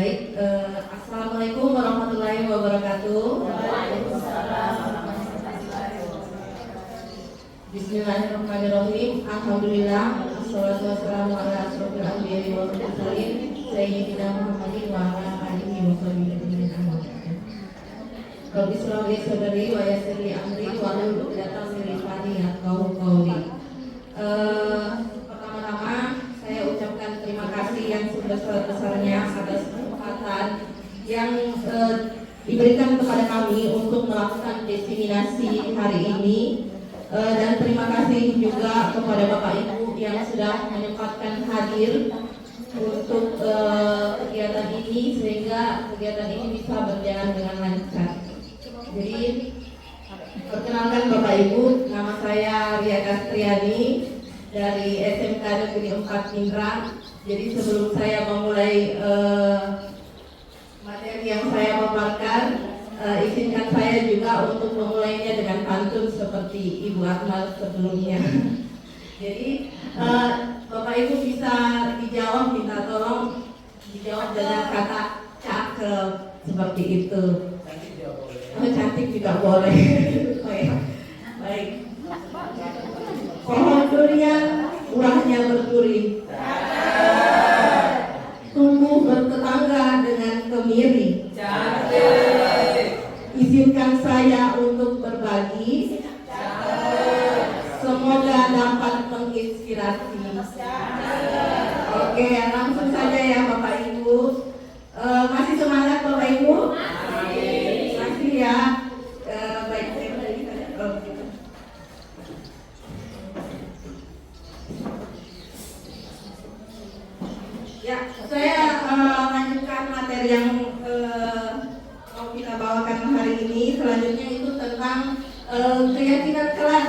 Baik, Assalamualaikum warahmatullahi wabarakatuh. Waalaikumsalam warahmatullahi wabarakatuh. Bismillahirrahmanirrahim. Alhamdulillah. Wassalatu wassalamu ala asyrofil anbiya'i wal mursalin sayyidina Muhammadin wa ala alihi wa sahbihi ajma'in. Rabbi shrah li sadri wa yassir li amri wahlul 'uqdatam min lisani yafqahu qawli. Pertama-tama saya ucapkan terima kasih yang sebesar-besarnya atas kesempatan yang diberikan kepada kami untuk melakukan diseminasi hari ini, dan terima kasih juga kepada Bapak Ibu yang sudah menyempatkan hadir untuk kegiatan ini sehingga kegiatan ini bisa berjalan dengan lancar. Jadi perkenalkan Bapak Ibu, nama saya Ria Kastriani dari SMK Negeri 4 Pindrang. Jadi sebelum saya memulai materi yang saya paparkan, izinkan saya juga untuk memulainya dengan pantun seperti Ibu Akmal sebelumnya. Jadi Bapak Ibu bisa dijawab, minta tolong dijawab dengan kata cakep seperti itu. Cantik juga boleh. Baik. Pohon durian buahnya berduri, tumbuh bertetangga dengan kemiri. Izinkan saya untuk berbagi, semoga dapat menginspirasi. Oke, langsung saja ya Bapak Ibu. Masih semangat Bapak Ibu? Masih ya. Baik, ya, saya lanjutkan materi yang mau kita bawakan hari ini. Selanjutnya itu tentang keyakinan kelas.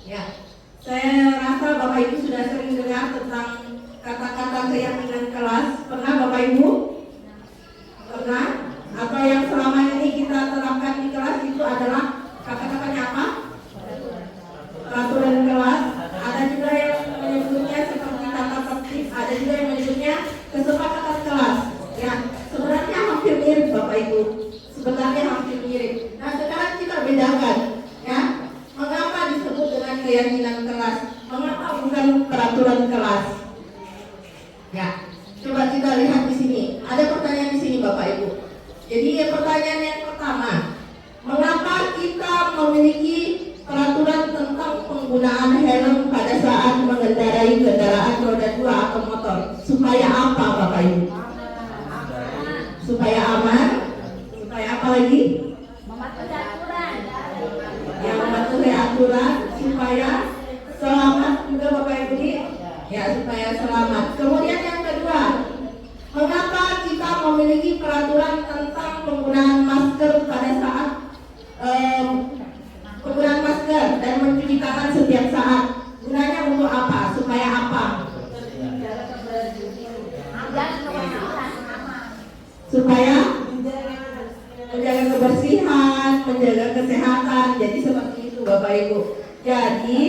Ya, saya rasa Bapak Ibu sudah sering dengar tentang kata-kata keyakinan kelas. Pernah Bapak Ibu? Pernah? Atau yang selama ini kita terapkan di kelas itu adalah kata-katanya apa? Peraturan kelas. Ada juga yang menyebutnya seperti tata tertib, ada juga yang menyebutnya kesepakatan kelas. Ya, sebenarnya hampir mirip Bapak Ibu. Sebenarnya hampir mirip. Nah, sekarang kita bedakan, ya. Mengapa disebut dengan keyakinan kelas? Mengapa bukan peraturan kelas? Ya, coba kita lihat di sini. Ada pertanyaan di sini Bapak Ibu. Jadi pertanyaan yang pertama, mengapa kita memiliki peraturan tentang penggunaan helm pada saat mengendarai kendaraan roda 2 atau motor? Supaya apa Bapak Ibu? Supaya aman. Supaya apa lagi? Mematuhi aturan. Yang mematuhi aturan. Supaya selamat juga Bapak Ibu. Ya, supaya selamat. Kemudian yang kedua, mengapa kita memiliki peraturan tentang penggunaan masker pada saat penggunaan masker dan mencuci tangan setiap saat? Gunanya untuk apa? Supaya apa? Supaya menjaga kebersihan, menjaga kesehatan. Jadi seperti itu Bapak Ibu. Jadi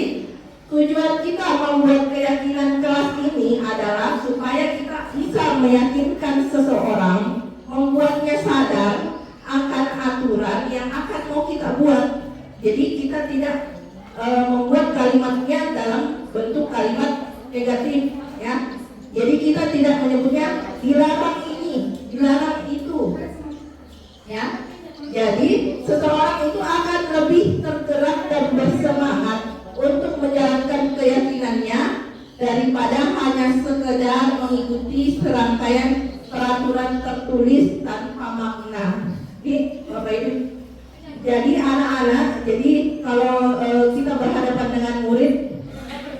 tujuan kita membuat keyakinan kelas ini adalah supaya kita bisa meyakinkan seseorang, membuatnya sadar akan aturan yang akan mau kita buat. Jadi kita tidak membuat kalimatnya dalam bentuk kalimat negatif, ya. Jadi kita tidak menyebutnya dilarang ini, dilarang itu, ya. Jadi seseorang itu akan lebih tergerak dan bersemangat untuk menjalankan keyakinannya daripada hanya sekedar mengikuti serangkaian peraturan tertulis tanpa makna. Ini Bapak Ibu. Jadi anak-anak, jadi kalau kita berhadapan dengan murid,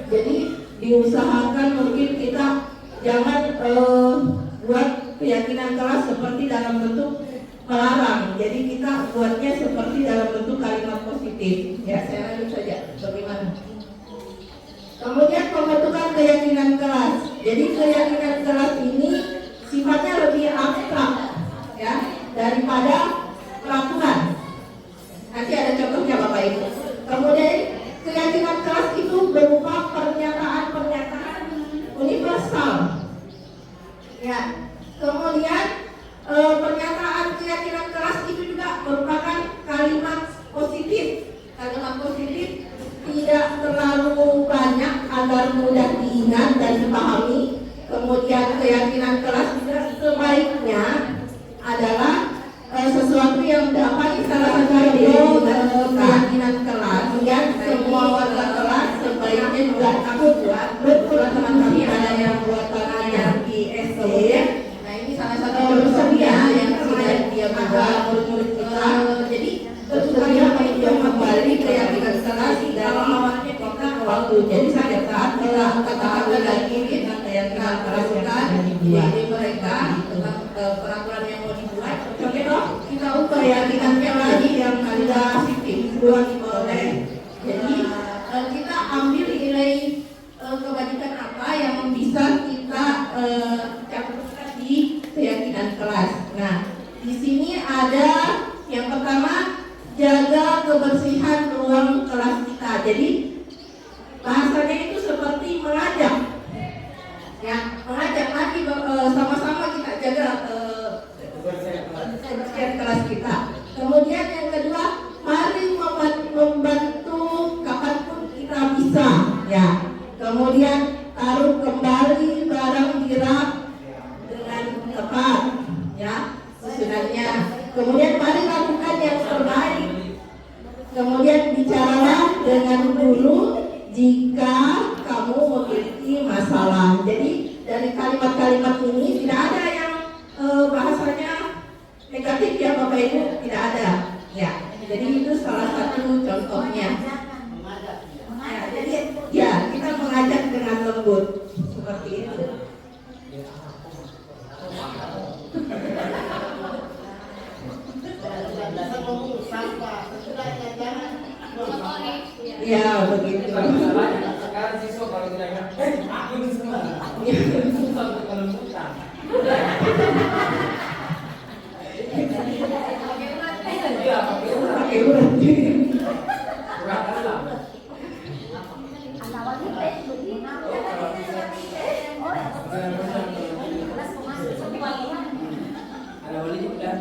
jadi diusahakan mungkin kita jangan buat keyakinan kelas seperti dalam bentuk melarang. Jadi kita buatnya seperti dalam bentuk kalimat positif. Ya, saya lanjut saja. Bagaimana? Kemudian pembentukan keyakinan kelas. Jadi keyakinan kelas ini sifatnya lebih abstrak, ya, daripada peraturan. Nanti ada contohnya Bapak Ibu. Kemudian keyakinan kelas itu berupa pernyataan-pernyataan universal. positif tidak terlalu banyak agar mudah diingat dan dipahami. Kemudian keyakinan kelas juga sebaiknya adalah sesuatu yang dapat salah satu keyakinan kelas yang semua warga kelas sebaiknya juga takut buat. Betul teman-teman, ada yang buat yang di SD. Nah ini salah satu contohnya yang sudah dia buat murid-murid kita. Jadi tentunya meninjau kembali keyakinan kelas dari awalnya kita waktu. Jadi pada saat kita katakan lagi tentang keyakinan kelas kan di mereka tentang peraturan yang mau dibuat. Contoh kita ubah keyakinannya lagi yang ada dibuat oleh. Jadi kita ambil nilai kebajikan apa yang bisa kita catatkan di keyakinan kelas. Nah, di sini ada yang pertama, jaga kebersihan ruang kelas kita. Jadi bahasanya itu seperti mengajak, ya, mengajak lagi sama-sama kita jaga kebersihan kelas kita. Kemudian yang kedua, mari membantu kapanpun kita bisa, ya. Kemudian taruh kembali barang di rak dengan tepat, ya, susunannya. Kemudian mari lakukan yang terbaik. Kemudian bicaralah dengan guru jika kamu memiliki masalah. Jadi dari kalimat-kalimat ini tidak ada yang bahasanya negatif ya Bapak Ibu, tidak ada. Ya, jadi itu salah satu contohnya. Ya, jadi ya kita mengajak dengan lembut seperti itu. Ya begitu. Sekarang siswa kalau kita ingat, aku semua. Susah kalau susah. Iya, pakai urat. Urat apa? Ada wali juga.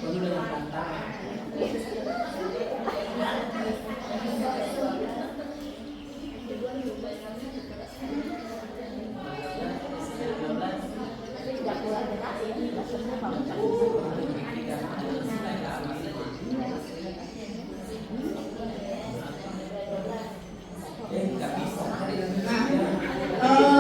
Penuh dengan tantangan.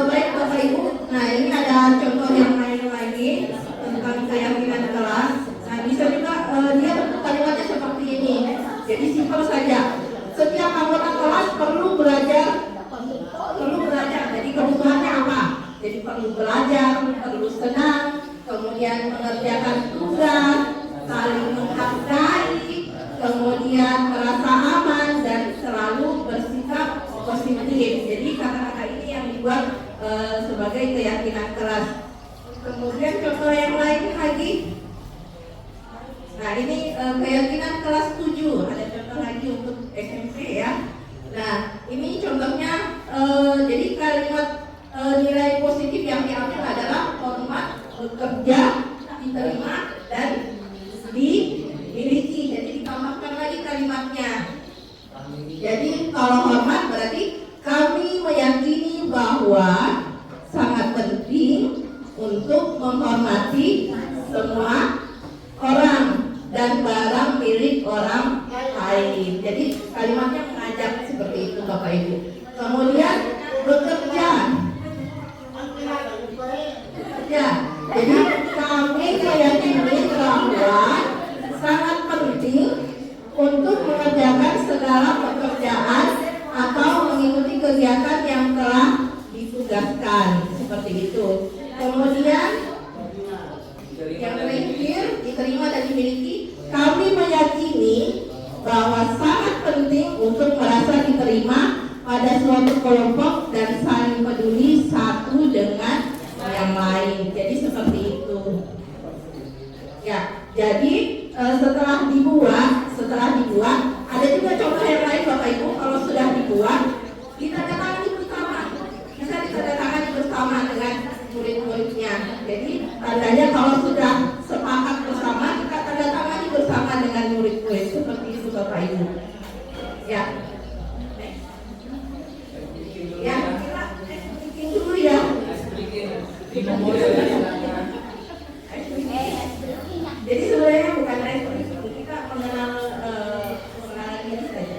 Baik Bapak Ibu, nah ini ada contoh yang lain lagi tentang keyakinan kelas. Nah bisa juga dia kalimatnya seperti ini. Jadi simpel saja. Setiap anggota kelas perlu belajar. Jadi kebutuhannya apa? Jadi perlu belajar, perlu senang, kemudian mengerjakan tugas, saling menghargai, kemudian merasa aman dan selalu bersikap positif. Jadi kata-kata ini yang dibuat sebagai keyakinan kelas. Kemudian contoh yang lain lagi. Nah ini keyakinan kelas 7. Ada contoh lagi untuk SMP ya. Nah ini contohnya jadi kalimat nilai positif yang diambil adalah hormat, bekerja, diterima dan dimiliki. Jadi ditambahkan lagi kalimatnya. Jadi kalau hormat berarti kami meyakini bahwa sangat penting untuk menghormati semua orang dan barang milik orang lain. Jadi kalimatnya mengajak seperti itu Bapak Ibu. Kemudian bekerja. Ya, jadi kami meyakini bahwa sangat penting untuk mengerjakan segala pekerjaan atau mengikuti kegiatan yang telah ditugaskan seperti itu. Kemudian yang terakhir diterima dan dimiliki. Kami meyakini bahwa sangat penting untuk merasa diterima pada suatu kelompok dan saling peduli satu dengan yang lain. Jadi seperti itu. Ya, jadi setelah dibuat, ada juga contoh yang lain Bapak Ibu. Kalau sudah dibuat, ditandatangani bersama. Bisa ditandatangani bersama dengan murid-muridnya. Jadi tandanya kalau sudah sepakat bersama, kita tanda Ini boleh ya, silakan. Jadi sebenarnya bukan icebreaker, kita mengenal diri saja.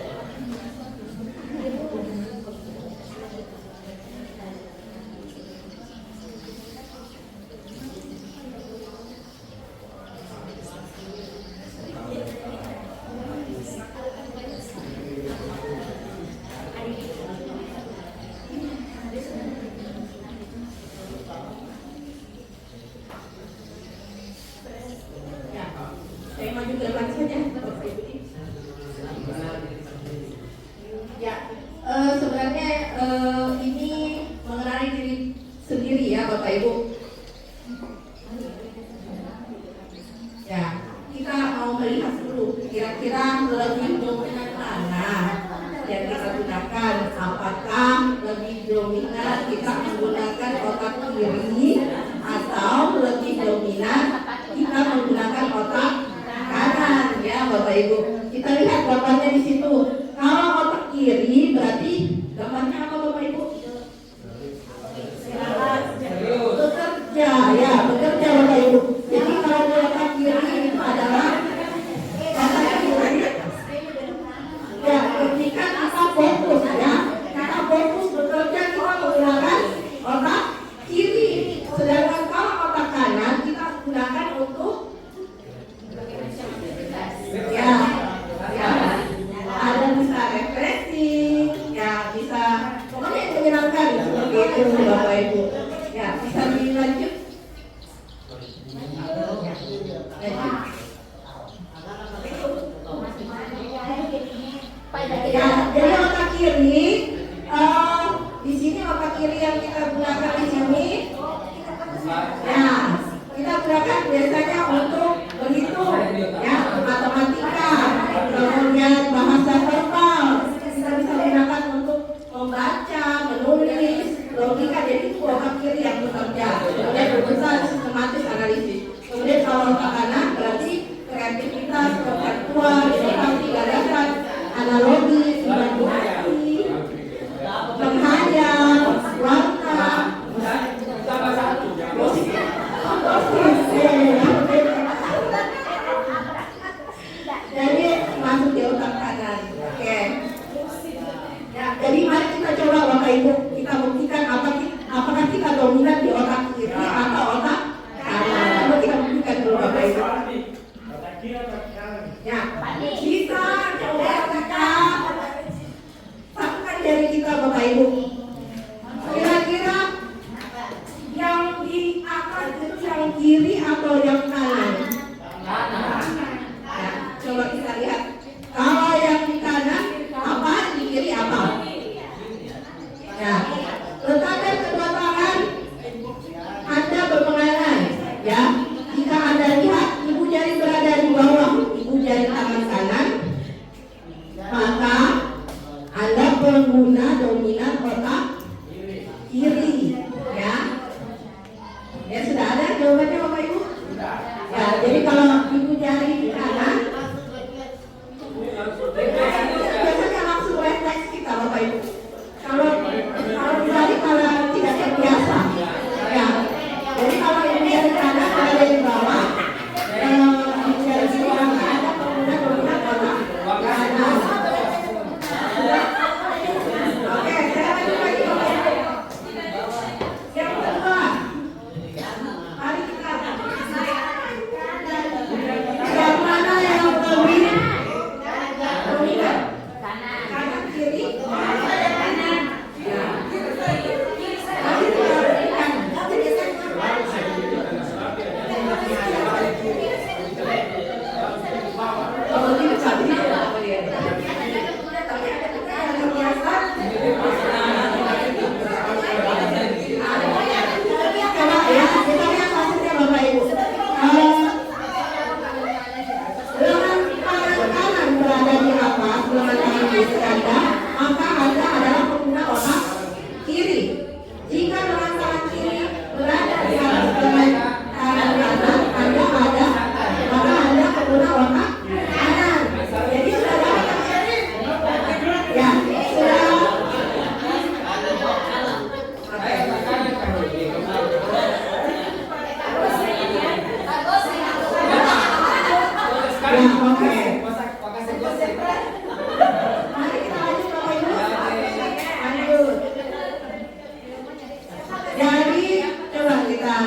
Ya, saya maju ke depan saja, Bapak Ibu. Ya, sebenarnya ini mengenali diri sendiri ya Bapak Ibu. Ya, kita mau melihat dulu kira-kira lebih dominan mana yang kita gunakan. Apakah lebih dominan kita menggunakan otak kiri atau lebih dominan kita menggunakan otak kanan ya Bapak Ibu. Kita lihat gambarnya di situ. Kalau otak kiri berarti gambarnya apa Bapak Ibu? Bekerja ya, bekerja Bapak Ibu. Jadi kalau di otak kiri itu adalah otak kiri ya ketika kita fokus ya, kita fokus bekerja kita menggunakan otak kiri. Sedangkan kalau otak kanan kita gunakan untuk ya, ya ada bisa refreshing, ya bisa pokoknya yang menyenangkan seperti itu Bapak Ibu. Ya bisa dilanjut. Ya, jadi otak kiri, di sini otak kiri yang kita gunakan di sini, ya kita gunakan biasanya untuk berhitung, ya matematika, kemudian bahasa verbal, kita bisa gunakan untuk membaca, menulis, logika. Jadi itu otak kiri yang bekerja, kemudian berusaha sistematis analisis. Kemudian kalau otak kanan berarti kreativitas, konseptual, inovasi, gagasan, analogi, imajinasi, menghayal, warna, Tambah satu. jadi masuk di otak kanan. Oke. Ya, jadi mari kita coba Bapak Ibu, kita buktikan apakah kita dominan di otak kiri atau otak kanan. Coba kita buktikan dulu Bapak Ibu. Ya, bisa coba kita satukan jari kita Bapak Ibu. Kira-kira yang di atas itu yang kiri atau yang kanan? Ya, coba kita lihat. Kalau yang di kanan apa, di kiri apa? Ya, letakkan kedua tangan Anda berpenganan. Ya, jika Anda lihat ibu jari berada di bawah ibu jari tangan kanan, maka Anda pengguna dominan otak kiri. Ya, ya sudah ada jawabannya Bapak Ibu?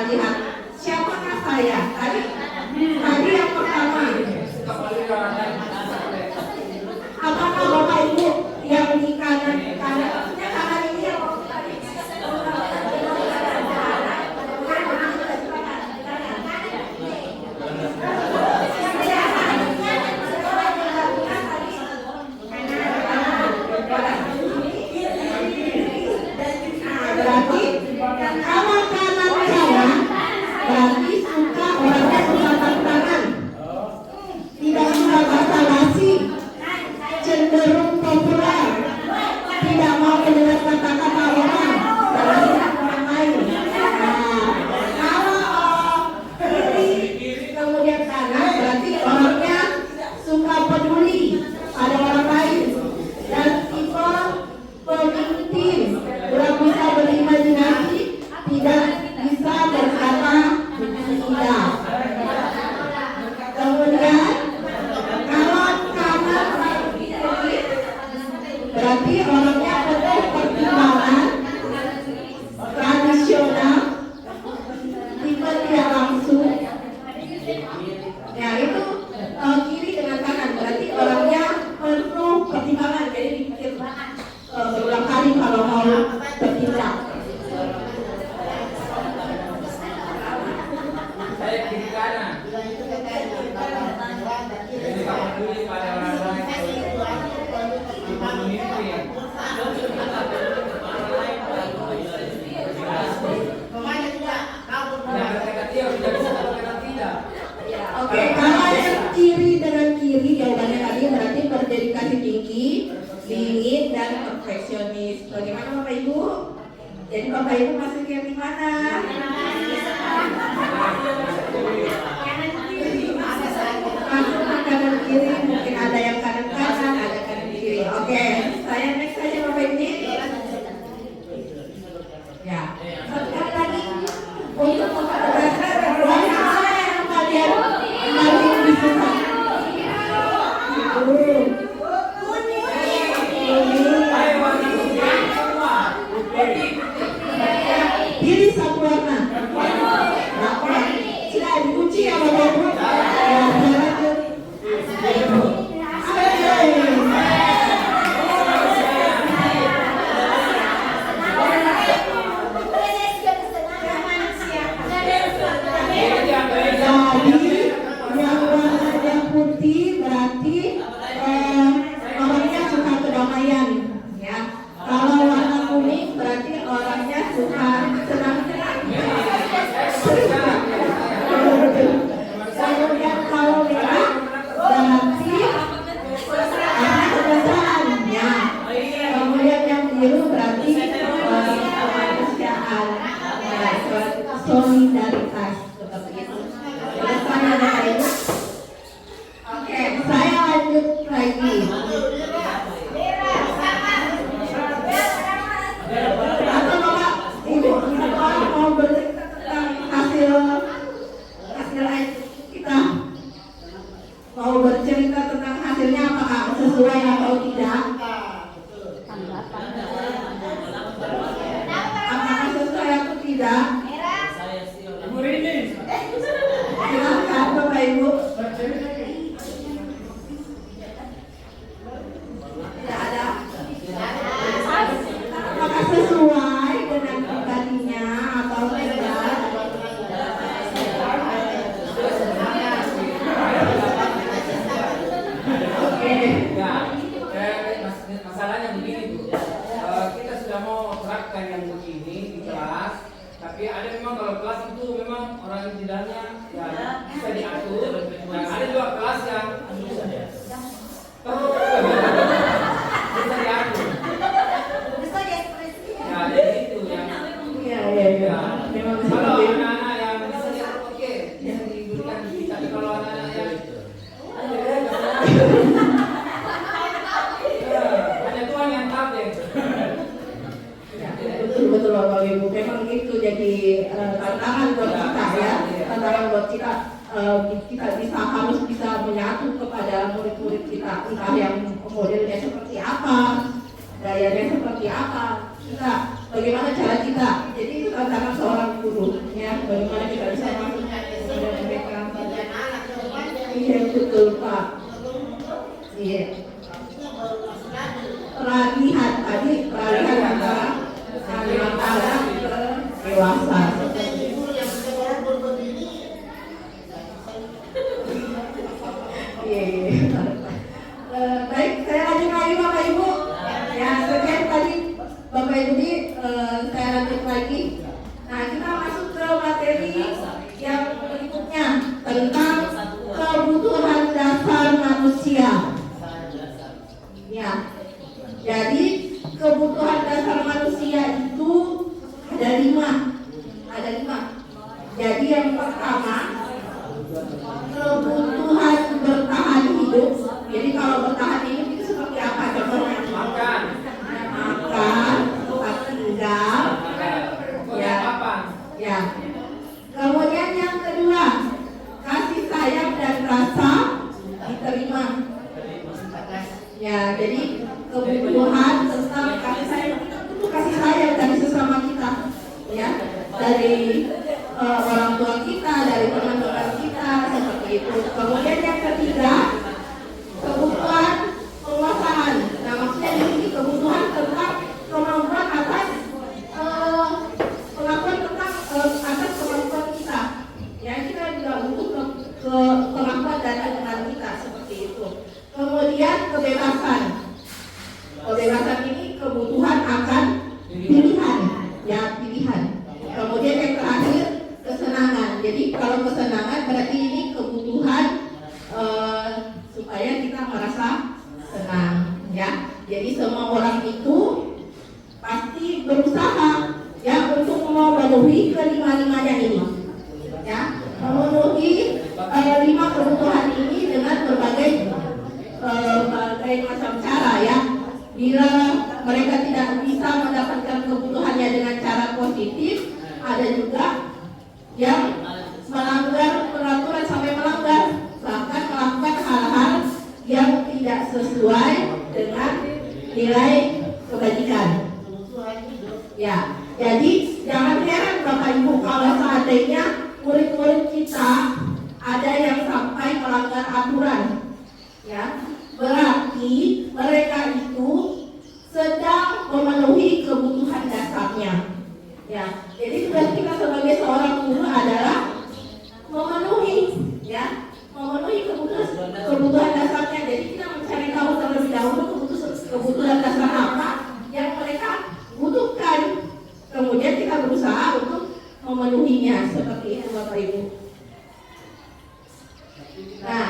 lihat siapakah saya? Tadi yang pertama. Apakah Bapak Ibu yang di kanan maksudnya kanan ini yang berarti kalau kanan saya berarti suka orangnya suka tantangan, tidak suka basa-basi, cenderung populer, tidak mau mendengar kata-kata orang, dan orang lain. Nah, kalau kiri kemudian kanan berarti orangnya suka peduli pada orang lain dan tipe pemimpin, tidak bisa berimajinasi, tidak bisa berkata tidak. Kemudian kalau kanan berarti orangnya penuh pertimbangan, tradisional, tipe tidak langsung. Ya itu kiri dengan kanan berarti orangnya penuh pertimbangan, jadi dipikir berulang kali kalau mau bertindak. Saya kiri kanan. Jadi kamu peduli pada orang lain. Pemimpin. Jangan kata dia, tidak bisa kata tidak. Oke, kalau yang kiri dengan kiri jawabannya tadi berarti berdedikasi tinggi, dingin dan perfeksionis. Bagaimana Bapak Ibu? Jadi Bapak Ibu masuk yang di mana? Masuk ke kanan kiri, mungkin ada yang kanan kanan, ada kanan kiri. Oke, saya next saja Bapak Ibu. Ya, sekali lagi untuk memperhatikan warna apa yang kalian paling disuka. Pilih satu warna. Nah, sudah dikunci ya Bapak Ibu. Ya, lanjut. Jadi yang warnanya putih berarti orangnya suka kedamaian, ya. Kalau warna kuning berarti orangnya suka senang-senang. Kemudian kalau merah berarti orangnya kebiasaan, ya. Kemudian yang biru berarti kemanusiaan, ya, solidaritas seperti itu. Oke, saya lanjut lagi. Atau Bapak Ibu mau bercerita tentang hasil kita, mau bercerita tentang hasilnya apakah sesuai atau tidak? Apakah sesuai atau tidak? Silakan Bapak Ibu. Tidak ada. Apakah sesuai dengan pribadinya atau tidak? Oke. Ya, masalahnya begini Bu. Kita sudah mau terapkan yang begini di kelas, tapi ada memang kalau kelas itu memang orang di dalamnya ya bisa diatur. Nah, ada juga kelas yang bisa diatur. Ya, jadi itu yang Iya. Memang kalau seperti itu. anak-anak yang bisa diatur, oke, bisa diberikan. Tapi kalau anak-anak yang hanya Tuhan yang tahu deh. Betul Bapak Ibu, memang itu jadi tantangan buat kita ya, tantangan buat kita. Kita harus bisa menyatu kepada murid-murid kita, entah yang modelnya seperti apa, gayanya seperti apa, kita bagaimana cara kita. Jadi itu tantangan seorang guru, ya, bagaimana kita bisa masuk kepada mereka. Iya betul Pak. Iya. Peralihan tadi, peralihan antara dewasa. Baik, saya lanjut lagi Bapak Ibu. Ya, sekian tadi Bapak Ibu ini saya lanjut lagi. Nah, kita masuk ke materi yang berikutnya tentang kebutuhan dasar manusia. Ya, jadi kebutuhan dasar manusia itu ada lima. Jadi yang pertama kebutuhan bertahan hidup. Jadi kalau bertahan hidup itu seperti apa contohnya? Makan, tempat tinggal, ya. Kemudian yang kedua kasih sayang dan rasa diterima. Ya, jadi kebutuhan tentang kasih sayang itu kasih sayang dari sesama kita, ya, dari orang tua kita, dari teman-teman kita seperti itu. Kemudian yang ketiga kebutuhan penguasaan. Nah, maksudnya di sini kebutuhan tentang kemampuan atas pengakuan tentang atas kemampuan kita. Ya, kita juga butuh ke pengakuan dan kebenaran kita seperti itu. Kemudian kebebasan. Kebebasan ini kebutuhan akan pilihan, ya pilihan. Kemudian yang terakhir kesenangan. Jadi kalau kesenangan berarti ini kebutuhan supaya kita merasa senang, ya. Jadi semua orang itu pasti berusaha ya untuk memenuhi kelima-limanya ini, ya, memenuhi lima kebutuhan ini dengan berbagai macam cara, ya. Bila mereka tidak bisa mendapatkan kebutuhannya dengan cara positif, ada juga yang melanggar peraturan sampai melanggar, bahkan melakukan hal-hal yang tidak sesuai dengan nilai kebajikan. Ya, jadi jangan heran Bapak Ibu kalau seandainya murid-murid kita ada yang sampai melanggar aturan, ya, berarti mereka itu sedang memenuhi kebutuhan dasarnya. Ya, jadi tugas kita sebagai seorang guru adalah memenuhi, ya, memenuhi kebutuhan dasarnya. Jadi kita mencari tahu terlebih dahulu kebutuhan dasar apa yang mereka butuhkan. Kemudian kita berusaha untuk memenuhinya seperti itu Bapak Ibu. Nah,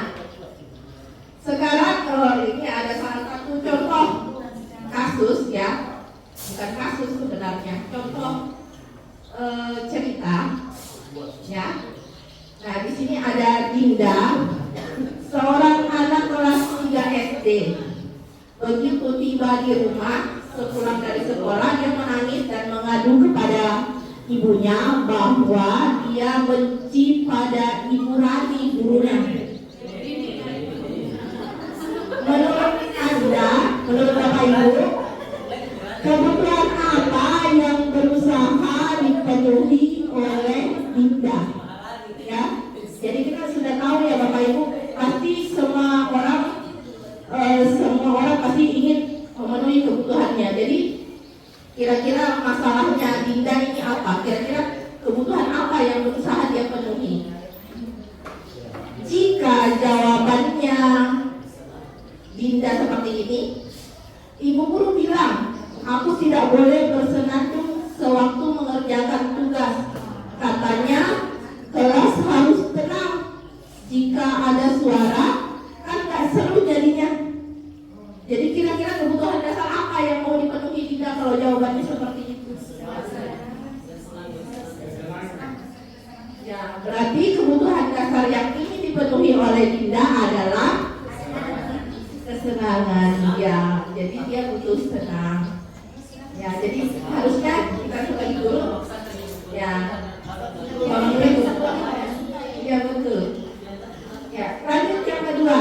sekarang ini ada salah satu contoh kasus, ya, bukan kasus sebenarnya, contoh cerita, ya. Nah, di sini ada Dinda, seorang anak kelas 3 SD. Begitu tiba di rumah, sepulang dari sekolah, dia menangis dan mengadu kepada ibunya bahwa dia benci pada Ibu Rani, gurunya. Menurut Anda, menurut Bapak Ibu, kebutuhan apa yang berusaha dipenuhi oleh Dinda? Ya, jadi kita sudah tahu ya Bapak Ibu, pasti semua orang pasti ingin memenuhi kebutuhannya. Jadi kira-kira masalahnya Dinda ini apa? Kira-kira kebutuhan apa yang berusaha dia penuhi? Jika jawabannya Dinda seperti ini, ibu guru bilang, aku tidak boleh bersenandung sewaktu mengerjakan tugas. Katanya kelas harus tenang. Jika ada suara, kan gak seru jadinya. Jadi kira-kira kebutuhan dasar apa yang mau dipenuhi Dinda kalau jawabannya seperti itu? Ya, berarti kebutuhan dasar yang ingin dipenuhi oleh Dinda adalah kesenangan. Ya, jadi dia butuh senang. Ya, jadi harusnya kita sebagai guru, ya, ya betul. Ya, lanjut yang kedua.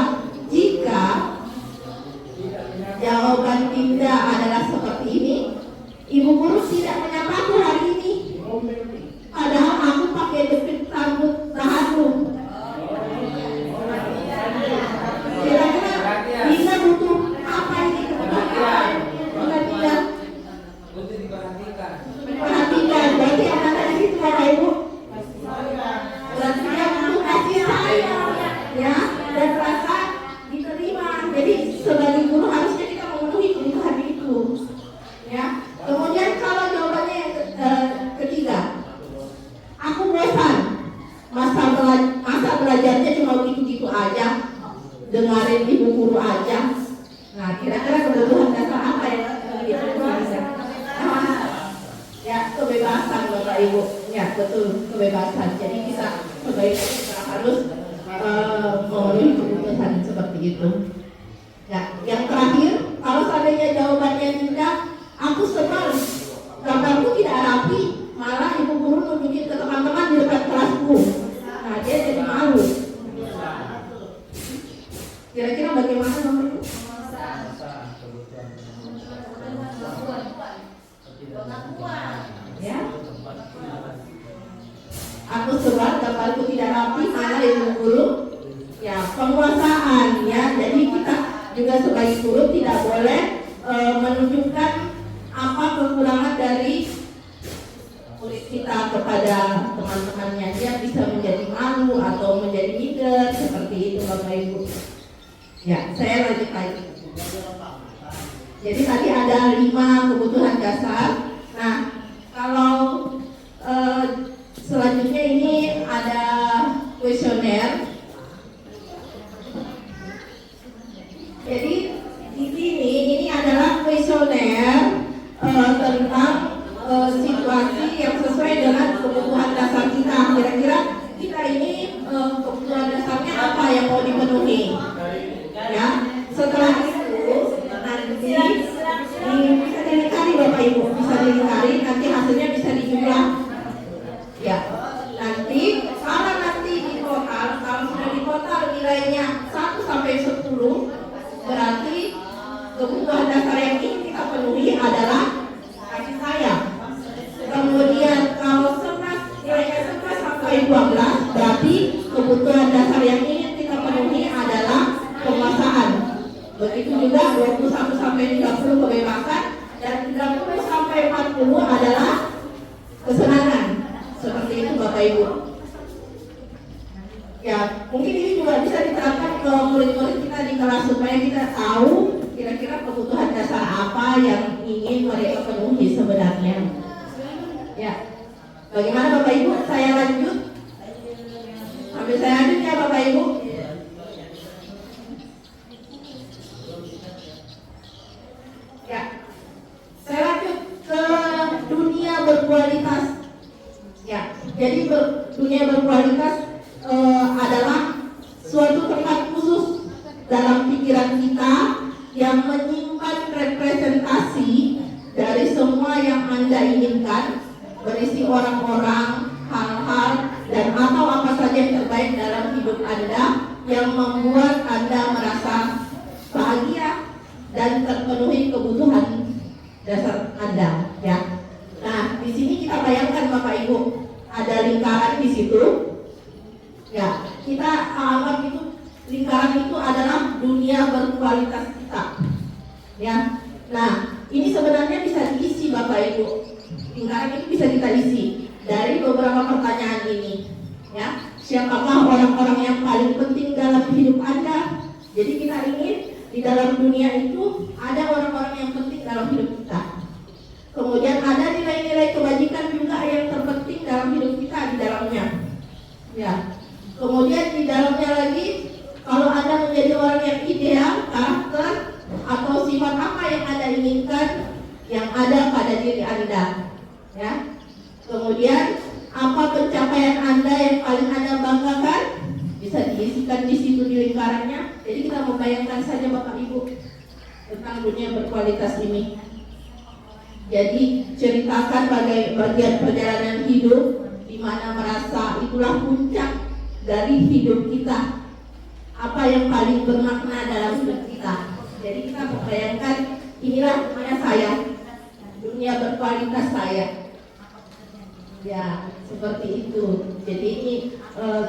Jika jawaban Dinda adalah seperti ini, ibu guru tidak belajarnya cuma gitu-gitu aja, dengerin ibu guru aja. Nah, kira-kira kebutuhan dasar apa yang bisa? Ya, kebebasan Bapak Ibu. Ya, betul, kebebasan. Jadi kita sebaiknya kita harus memenuhi kebutuhan seperti itu. Ya, yang terakhir, kalau seandainya jawabannya tidak, aku sebel, gambarku tidak rapi, malah ibu guru nunjukin ke teman-teman di depan kelasku. Nah, dia jadi malu. Kira-kira bagaimana Bapak Ibu? Ya, aku sebab gambarku tidak rapi, malah ibu guru. Ya, penguasaan ya. Jadi kita juga sebagai guru tidak boleh menunjukkan apa kekurangan dari murid kita kepada teman-temannya. Dia bisa menjadi malu atau menjadi minder seperti itu Bapak Ibu. Ya, saya lanjut lagi. Jadi tadi ada 5 kebutuhan dasar. Nah, kalau selanjutnya ini ada kuesioner. Jadi di sini ini adalah kuesioner tentang situasi yang sesuai dengan kebutuhan dasar kita. Kira-kira kita ini kebutuhan dasarnya apa yang mau dipenuhi? Ya, setelah itu nanti bisa dilingkari Bapak Ibu, bisa dilingkari, nanti hasilnya bisa dijumlah. Ya, nanti kalau nanti di total, kalau sudah di total nilainya 1 sampai 10, berarti kebutuhan dasar yang ingin kita penuhi adalah kasih sayang. Kemudian kalau 11, nilainya 11 sampai 12, berarti kebutuhan dasar yang ingin kita penuhi adalah penguasaan. Begitu juga 21 sampai 30 kebebasan, dan 30 sampai 40 adalah kesenangan. Seperti itu Bapak Ibu. Ya, mungkin ini juga bisa diterapkan ke murid-murid kita di kelas supaya kita tahu kira-kira kebutuhan dasar apa yang ingin mereka penuhi sebenarnya. Ya, bagaimana Bapak Ibu? Saya lanjut. Sambil saya lanjut ya Bapak Ibu. Ya, saya lanjut ke dunia berkualitas. Ya, jadi dunia berkualitas adalah suatu tempat khusus dalam pikiran kita yang menyimpan representasi dari semua yang Anda inginkan, berisi orang-orang, hal-hal, dan atau apa saja yang terbaik dalam hidup Anda yang membuat Anda merasa bahagia dan terpenuhi kebutuhan dasar Anda. Ya. Nah, di sini kita bayangkan Bapak Ibu, ada lingkaran di situ. Ya, kita anggap itu lingkaran itu adalah dunia berkualitas kita. Ya. Nah, ini sebenarnya bisa diisi Bapak Ibu. Lingkaran itu bisa kita isi dari beberapa pertanyaan ini. Ya, siapakah orang-orang yang paling penting dalam hidup Anda? Jadi kita ingin di dalam dunia itu ada orang-orang yang penting dalam hidup kita. Kemudian ada nilai-nilai kebajikan juga yang terpenting dalam hidup kita di dalamnya. Ya. Kemudian di dalamnya lagi, kalau Anda menjadi orang yang ideal, karakter atau sifat apa yang Anda inginkan yang ada pada diri Anda. Ya. Kemudian apa pencapaian Anda yang paling Anda banggakan? Bisa diisikan di situ di lingkarannya. Jadi kita membayangkan saja Bapak Ibu tentang dunia berkualitas ini. Jadi ceritakan bagian perjalanan hidup di mana merasa itulah puncak dari hidup kita. Apa yang paling bermakna dalam hidup kita. Jadi kita membayangkan inilah dunia saya, dunia berkualitas saya. Ya, seperti itu. Jadi ini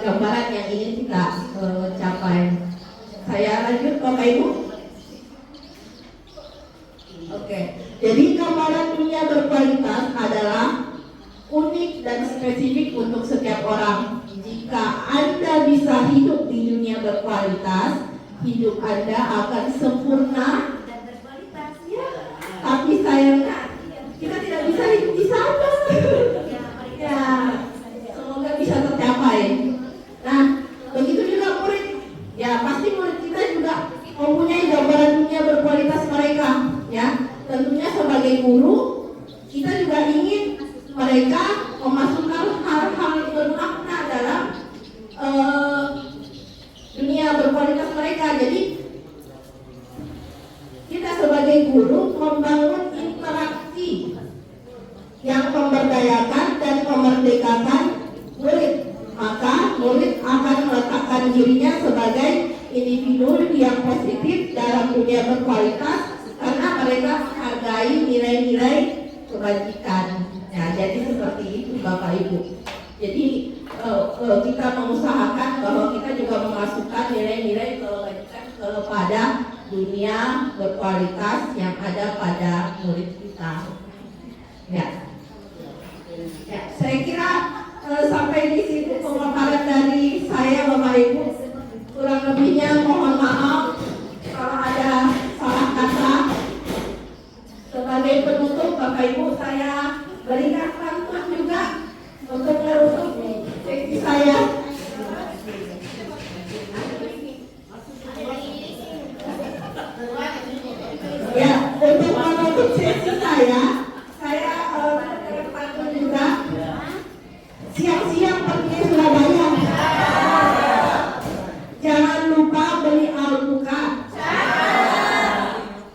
gambaran yang ingin kita capai. Saya lanjut Bapak Ibu. Oke. Jadi gambaran dunia berkualitas adalah unik dan spesifik untuk setiap orang. Jika Anda bisa hidup di dunia berkualitas, hidup Anda akan sempurna dan berkualitas. Ya. Tapi sayangnya kita tidak bisa hidup di sana. Ya, semoga bisa tercapai. Nah, begitu juga menempatkan dirinya sebagai individu yang positif dalam dunia berkualitas karena mereka menghargai nilai-nilai kebajikan. Nah, jadi seperti itu Bapak Ibu. Jadi kita mengusahakan bahwa kita juga memasukkan nilai-nilai kebajikan kepada dunia berkualitas yang ada pada murid kita. Ya, saya kira sampai di situ pemaparan dari saya Bapak Ibu. Kurang lebihnya mohon maaf kalau ada salah kata. Sebagai penutup Bapak Ibu, saya berikan pantun juga untuk menutup sesi saya. Ya, untuk menutup sesi saya berikan pantun juga. Siang-siang pergi ke Surabaya. Jangan lupa beli alpukat.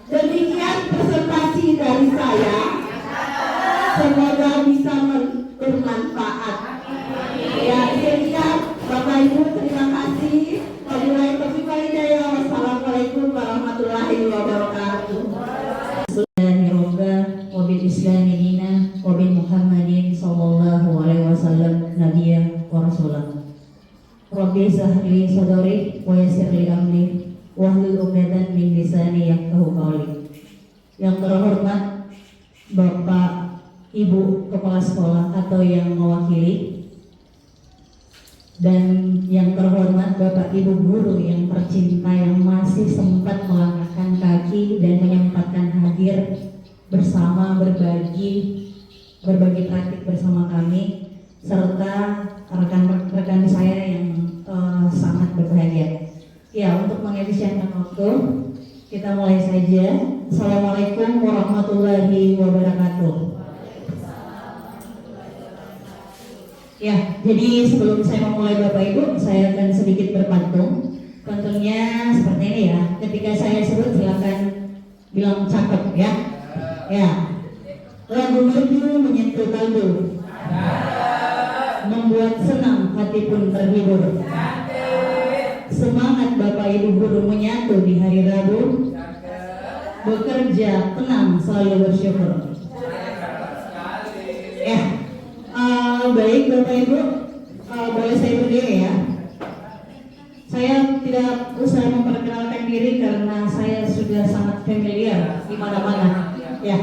Demikian presentasi dari saya. Semoga bisa bermanfaat. Ya, sekian Bapak Ibu, terima kasih. Wabillahi taufiq wal hidayah. Wassalamualaikum warahmatullahi wabarakatuh. Wabil Islami dina wabil Muhammadin sallallahu alaihi wasallam nabiyya wa rasulah. Rabbi zahli sadari wa yassirli amri wahlul 'uqdatam min lisani yafqahu qawli. Yang terhormat Bapak Ibu Kepala Sekolah atau yang mewakili, dan yang terhormat Bapak Ibu Guru yang tercinta yang masih sempat melangkahkan kaki dan menyempatkan hadir bersama berbagi praktik bersama kami, serta rekan-rekan saya yang sangat berbahagia. Ya, untuk mengefisienkan waktu, kita mulai saja. Assalamualaikum warahmatullahi wabarakatuh. Ya, jadi sebelum saya memulai Bapak Ibu, saya akan sedikit berpantun. Pantunnya seperti ini ya. Ketika saya sebut silakan bilang cakep ya. Ya, lagu merdu menyentuh kaldu, membuat senang hati pun terhibur. Semangat Bapak Ibu Guru menyatu di hari Rabu, bekerja tenang selalu bersyukur. Ya, baik Bapak Ibu, boleh saya berdiri ya. Saya tidak usah memperkenalkan diri karena saya sudah sangat familiar di mana-mana. Ya,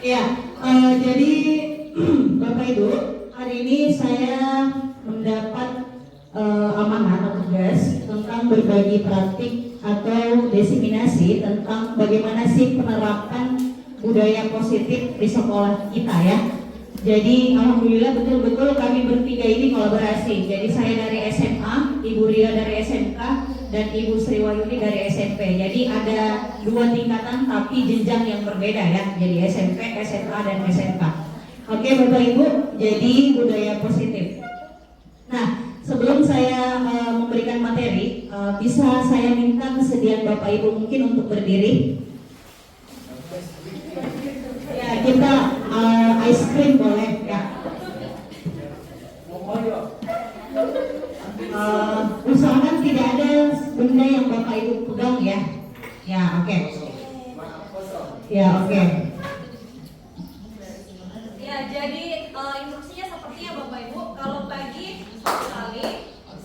ya. Jadi Bapak Ibu, hari ini saya mendapat amanah atau tugas tentang berbagi praktik atau diseminasi tentang bagaimana sih penerapan budaya positif di sekolah kita ya. Jadi alhamdulillah betul-betul kami bertiga ini kolaborasi. Jadi saya dari SMA, Ibu Ria dari SMK, dan Ibu Sri Wahyuni dari SMP. Jadi ada 2 tingkatan tapi jenjang yang berbeda ya. Jadi SMP, SMA, dan SMK. Oke Bapak Ibu, jadi budaya positif. Nah, sebelum saya memberikan materi, bisa saya minta kesediaan Bapak Ibu mungkin untuk berdiri. Ya, kita ice cream boleh ya. Usahakan tidak ada benda yang Bapak Ibu pegang ya. Ya, oke. Ya, oke. Ya, jadi instruksinya sepertinya Bapak Ibu, kalau pagi 1 kali,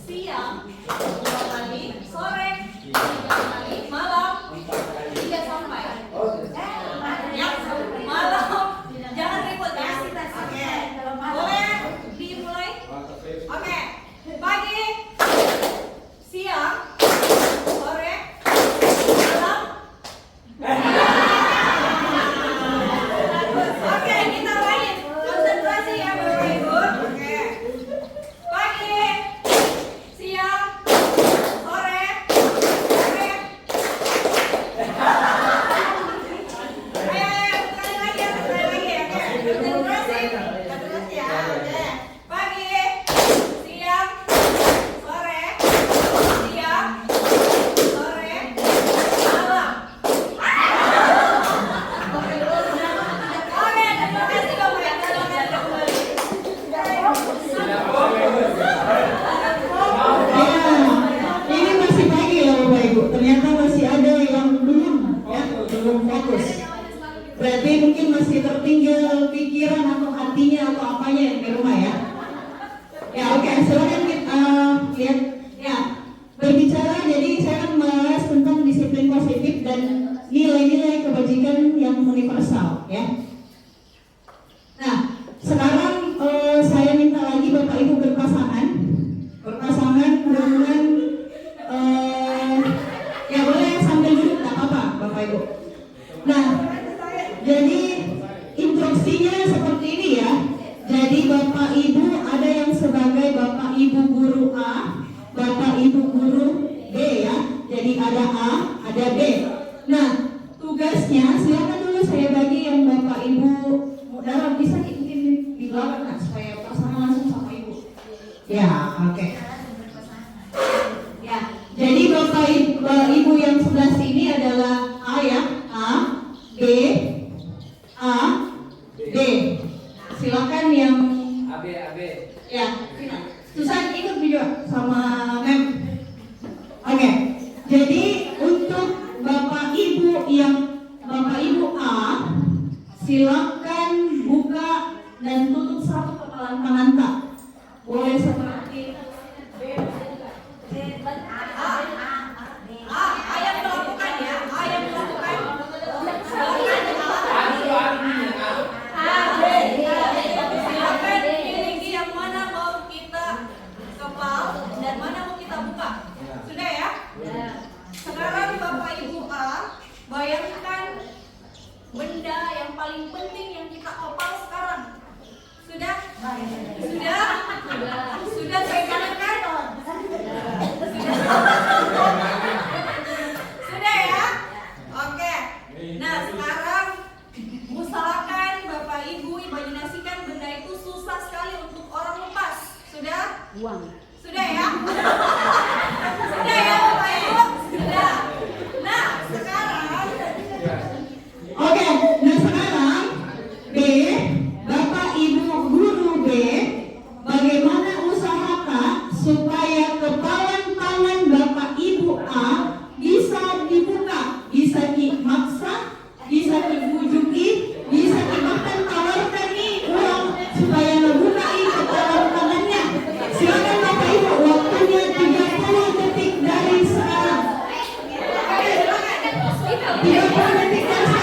siang 2 kali, sore 3 kali, malam 3 sampai. Ya, malam jangan ribut ya. Oke, boleh dimulai? Oke, pagi, siang, sore, malam. Ya, oke. Ya, jadi Bapak Ibu yang sebelah sini adalah A ya, A, B, A, B. Silakan yang AB. ya, Susan ikut juga sama Mem. Oke, jadi untuk Bapak Ibu A, silakan buka dan tutup satu kepalan tangan tak. Boleh seperti Ayam melakukan ya, ayam melakukan. Silakan pilih yang mana mau kita kepal dan mana mau kita buka. Sudah ya? Sekarang Bapak Ibu A, bayangkan benda yang paling penting yang kita kepal sekarang. Sudah? Sudah pegangan kan? Sudah ya? Oke. Nah, sekarang usahakan Bapak Ibu imajinasikan benda itu susah sekali untuk orang lepas. Sudah? Sudah ya? Sudah ya Bapak Ibu? Sudah. Nah, sekarang Oke, nah sekarang B, Bapak Ibu guru B, bagaimana usaha Kak supaya kepalan tangan Bapak Ibu A bisa dibuka, bisa dimaksa, bisa dibujuki, bisa bahkan tawarkan nih uang supaya ngebuka kepalan tangannya. Silakan Bapak Ibu, waktunya 30 detik dari sekarang. 30 detik dari sekarang.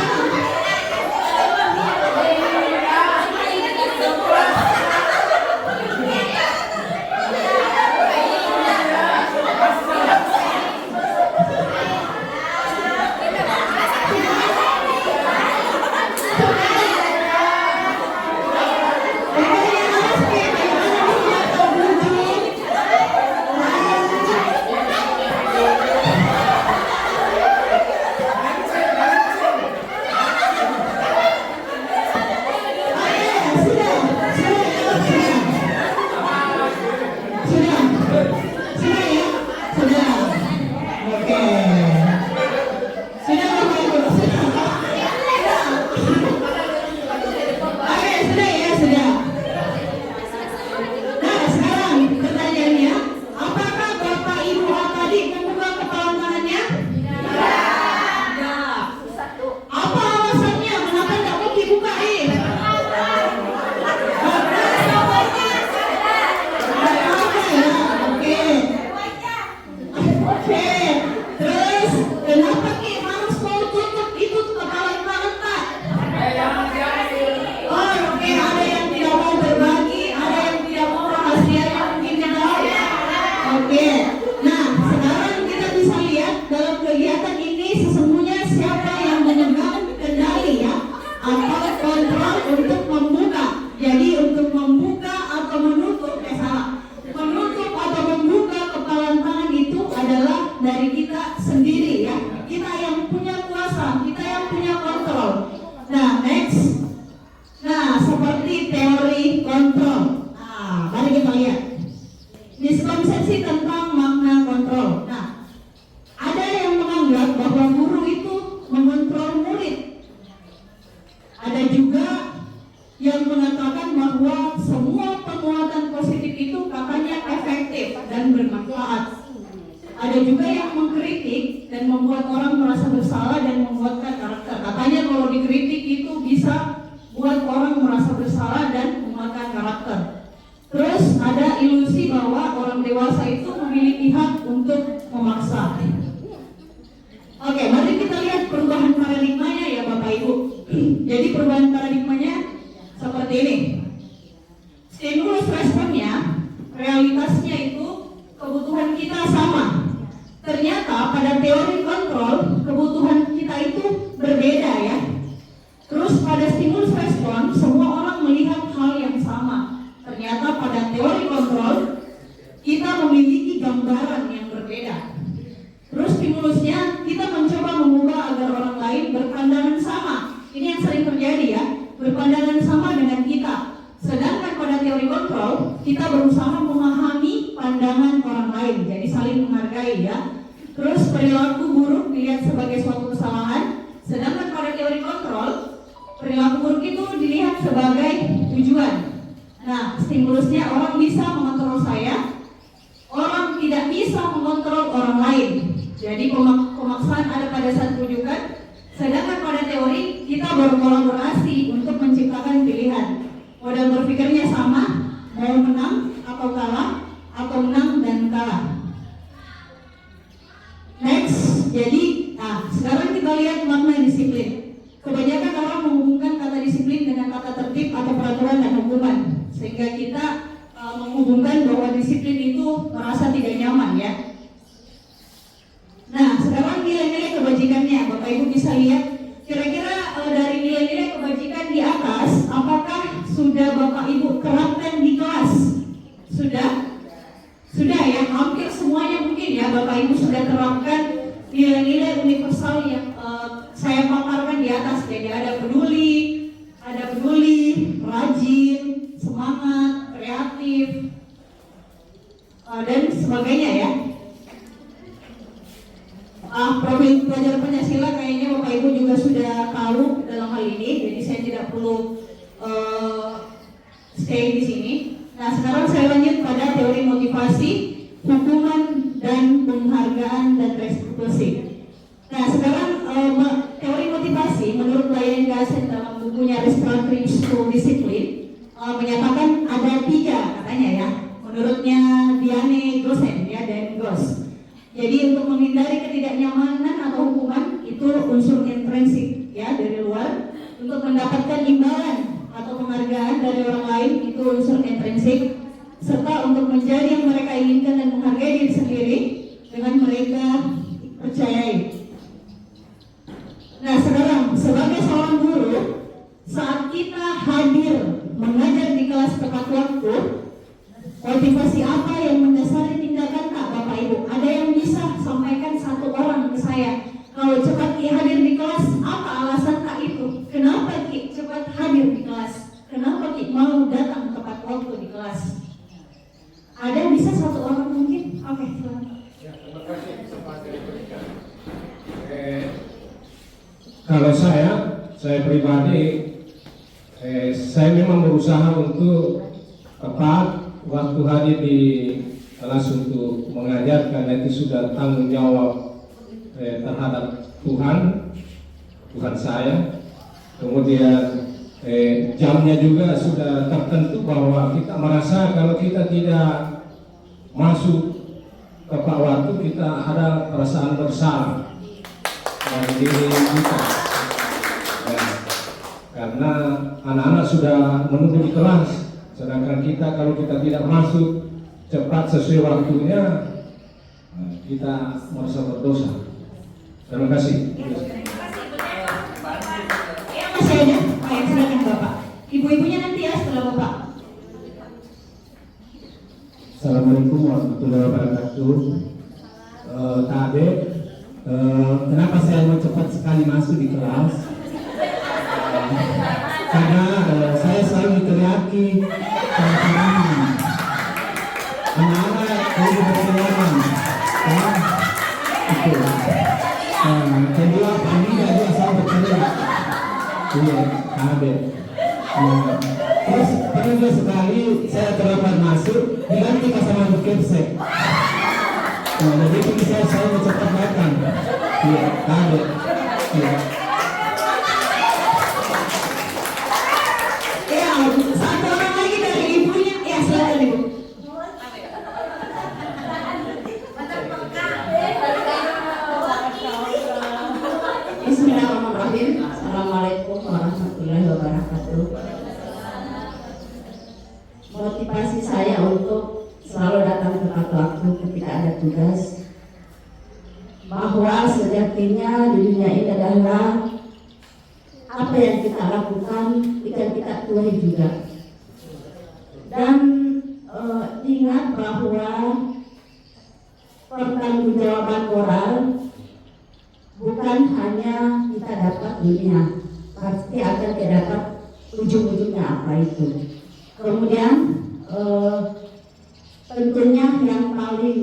Ada juga yang mengkritik dan membuat orang merasa bersalah dan membuatkan karakter. Katanya kalau dikritik itu bisa buat orang merasa bersalah dan membuatkan karakter. Terus ada ilusi bahwa orang dewasa itu memiliki hak untuk memaksa. Oke, mari kita lihat perubahan paradigmanya ya Bapak Ibu. Jadi perubahan paradigmanya seperti ini. Stimulus responnya, realitasnya itu kebutuhan kita sama. Ternyata pada teori kontrol, kebutuhan kita itu berbeda ya. Terus pada stimulus respon, semua orang melihat hal yang sama. Ternyata pada teori kontrol, kita memiliki gambaran yang berbeda. Terus stimulusnya, kita mencoba mengubah agar orang lain berpandangan sama. Ini yang sering terjadi ya, berpandangan sama dengan kita. Sedangkan pada teori kontrol, kita berusaha memahami pandangan orang lain, jadi saling menghargai ya. Terus perilaku buruk dilihat sebagai suatu kesalahan, sedangkan pada teori kontrol perilaku buruk itu dilihat sebagai tujuan. Nah, stimulusnya orang bisa mengontrol saya, orang tidak bisa mengontrol orang lain. Jadi pemaksaan ada pada saat rujukan, sedangkan pada teori kita berkolaborasi untuk menciptakan pilihan. Modal berpikirnya sama, mau menang atau kalah, atau menang dan kalah. Next, jadi sekarang kita lihat makna disiplin. Kebanyakan orang menghubungkan kata disiplin dengan kata tertib atau peraturan dan hukuman, sehingga kita menghubungkan bahwa disiplin itu merasa tidak nyaman ya. Nah, sekarang nilai-nilai kebajikannya, Bapak Ibu bisa lihat kira-kira dari nilai-nilai kebajikan di atas, apakah sudah Bapak Ibu terapkan di kelas? Sudah ya, hampir semuanya mungkin ya Bapak Ibu sudah terapkan nilai-nilai universal yang saya paparkan di atas. Jadi ada peduli, rajin, semangat, kreatif, dan sebagainya ya. Profil pelajar Pancasila kayaknya Bapak Ibu juga sudah tahu dalam hal ini, jadi saya tidak perlu stay di sini. Nah, sekarang saya lanjut pada teori motivasi, hukuman dan penghargaan dan restitusi. Nah, sekarang teori motivasi menurut Brian Gassen dalam bukunya Restorative School Discipline menyatakan ada 3 katanya ya. Menurutnya Diane Gossen ya, dan Goss. Jadi untuk menghindari ketidaknyamanan atau hukuman itu unsur intrinsik ya dari luar. Untuk mendapatkan imbalan atau penghargaan dari orang lain itu unsur intrinsik. Serta untuk menjadi yang mereka inginkan dan menghargai diri sendiri dengan mereka percayai. Nah, sekarang sebagai seorang guru, saat kita hadir mengajar di kelas tepat waktu, motivasi apa yang mendasari tindakan Bapak Ibu? Ada yang bisa sampaikan satu orang ke saya. Kalau cepat hadir di kelas, apa alasan Kak itu? Kenapa Ki cepat hadir di kelas? Kenapa Ki mau datang tepat waktu di kelas? Ada yang bisa satu orang mungkin? Oke, silakan. Ya, terima kasih kesempatan yang diberikan. Kalau saya pribadi, saya memang berusaha untuk tepat waktu hadir di kelas untuk mengajar, karena itu sudah tanggung jawab terhadap Tuhan saya. Kemudian jamnya juga sudah tertentu, bahwa kita merasa kalau kita tidak masuk tepat waktu, kita ada perasaan bersalah dari diri kita. Karena anak-anak sudah menunggu di kelas, sedangkan kita kalau kita tidak masuk cepat sesuai waktunya, kita merasa berdosa. Terima kasih. Masih ada? Baik, silakan Bapak. Ibu-ibunya nanti ya setelah Bapak. Assalamualaikum warahmatullahi wabarakatuh. Kak Ade, kenapa saya mau cepat sekali masuk di kelas? Karena saya selalu diteriaki anak-anak perlu bersemangat. Itu. Kedua, panitia juga selalu berteriak. Iya, Kak Ade. Terus pernah juga sekali saya terlambat masuk, diganti sama Kepsek. Jadi itu saya selalu cepat datang. Iya, Kak Ade. Iya. Satu orang lagi dari ibunya, ya silakan Ibu. Bismillahirrahmanirrahim. Assalamualaikum warahmatullahi wabarakatuh. Motivasi saya untuk selalu datang tepat waktu ketika ada tugas, bahwa sejatinya di dunia ini adalah apa yang kita lakukan akan kita tuai juga. Dan ingat bahwa pertanggungjawaban moral bukan hanya kita dapat dunia, pasti akan kita dapat ujung-ujungnya apa itu. Kemudian tentunya yang paling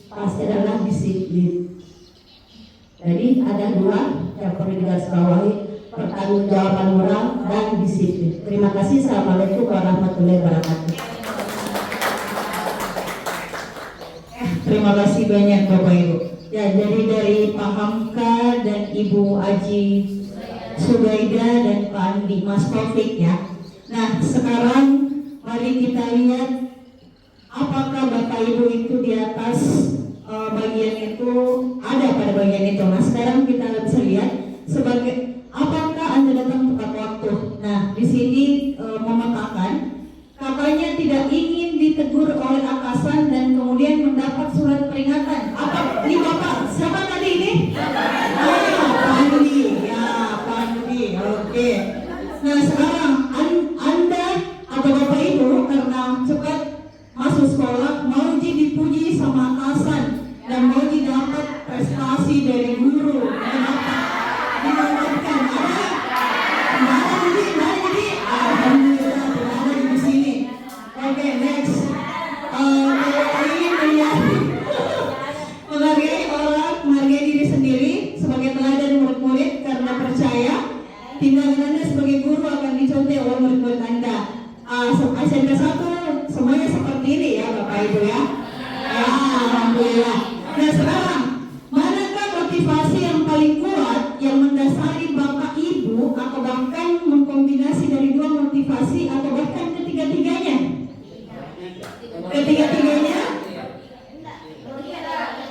pasti adalah disiplin. Jadi ada dua yang perlu digarisbawahi, pertanggungjawaban moral dan disiplin. Terima kasih. Assalamualaikum warahmatullahi wabarakatuh. Terima kasih banyak Bapak Ibu. Ya, jadi dari Pak Hamka dan Ibu Aji Subaida dan Pak Andi Mas Taufik ya. Nah, sekarang mari kita lihat apakah Bapak Ibu itu di atas bagian itu ada pada bagian itu. Nah, sekarang kita bisa lihat sebagai apakah Anda datang tepat waktu. Nah, di sini memetakan kakaknya tidak ingin ditegur oleh atasan dan kemudian mendapat surat peringatan. Apa ini Bapak? Siapa tadi ini? Pak Andi. Ya, Pak Andi. Oke. Nah, sekarang Anda atau Bapak Ibu karena cepat masuk sekolah mau dipuji sama atasan dan mau dapat prestasi dari guru. Didapatkan ada? Jadi alhamdulillah tidak ada di sini. Oke, next. Menghargai orang, menghargai diri sendiri sebagai teladan murid-murid karena percaya tindakan Anda sebagai guru akan dicontoh oleh murid-murid Anda. SMP 1 semuanya seperti ini ya Bapak Ibu ya. Alhamdulillah. Nah, sekarang manakah motivasi yang paling kuat yang mendasari Bapak Ibu atau bahkan mengkombinasi dari dua motivasi atau bahkan ketiga-tiganya? Ketiga-tiganya?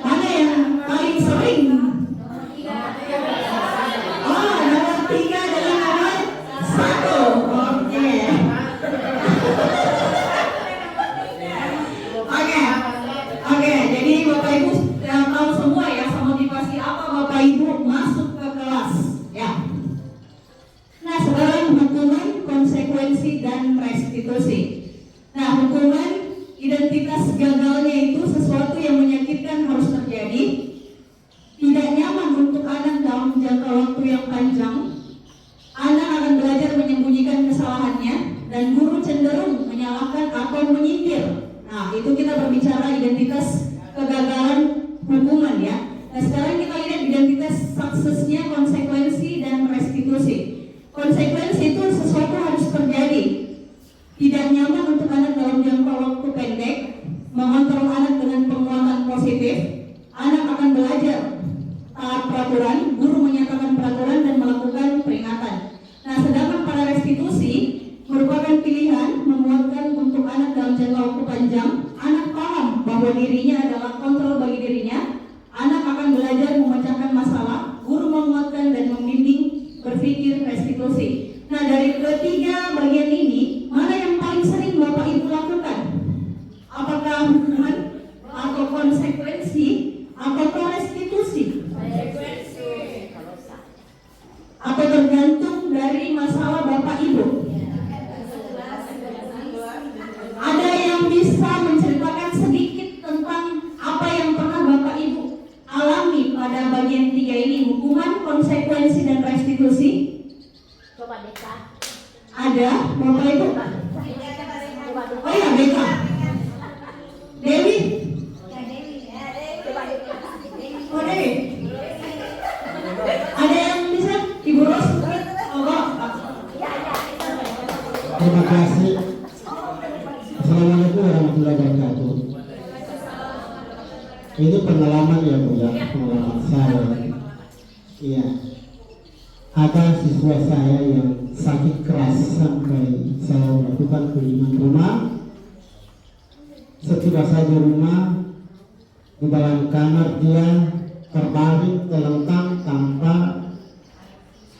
Mana yang paling sering? Nomor 3 adalah nomor 1. Oke, jadi Bapak Ibu tahu semua ya motivasi apa Bapak Ibu masuk ke kelas ya. Nah, sekarang hukuman, konsekuensi dan restitusi. Nah, hukuman, identitas gagalnya itu sesuatu yang menyakitkan harus terjadi, tidak nyaman untuk anak dalam jangka waktu yang panjang. Anak akan belajar menyembunyikan kesalahannya dan guru cenderung menyalahkan atau menyindir. Nah, itu kita berbicara identitas kegagalan hukuman ya. Nah, sekarang kita lihat identitas suksesnya, konsekuensi dan restitusi. Konsekuensi itu sesuatu harus terjadi. Tidak nyaman untuk anak dalam jangka waktu pendek, mengontrol anak dengan penguatan positif. Anak akan belajar taat peraturan, guru menyatakan peraturan dan melakukan peringatan. Nah, sedangkan pada restitusi merupakan pilihan menguatkan untuk anak dalam jangka waktu panjang. Anak paham bahwa dirinya adalah kontrol bagi dirinya. Anak akan belajar memecahkan masalah, guru menguatkan dan membimbing berpikir restitusi. Nah, dari ketiga bagian ini, mana yang paling sering Bapak Ibu lakukan? Apakah hukuman atau konsekuensi atau restitusi? Atau tergantung dari masalah Bapak Ibu? Ada yang bisa menceritakan sedikit tentang apa yang pernah Bapak Ibu alami pada bagian 3 ini, hukuman, konsekuensi dan restitusi? Coba Deka. Ada Bapak Ibu? Oh ya, Deka. Dewi? Oh, Dewi. Ada yang bisa? Ibu Ros? Oh, Terima kasih. Assalamualaikum warahmatullahi wabarakatuh. Ini pengalaman ya Bu ya, pengalaman saya. Iya. Ada siswa saya yang sakit keras sampai saya melakukan kunjungan rumah. Setiba saya di rumah, di dalam kamar dia terbaring telentang tanpa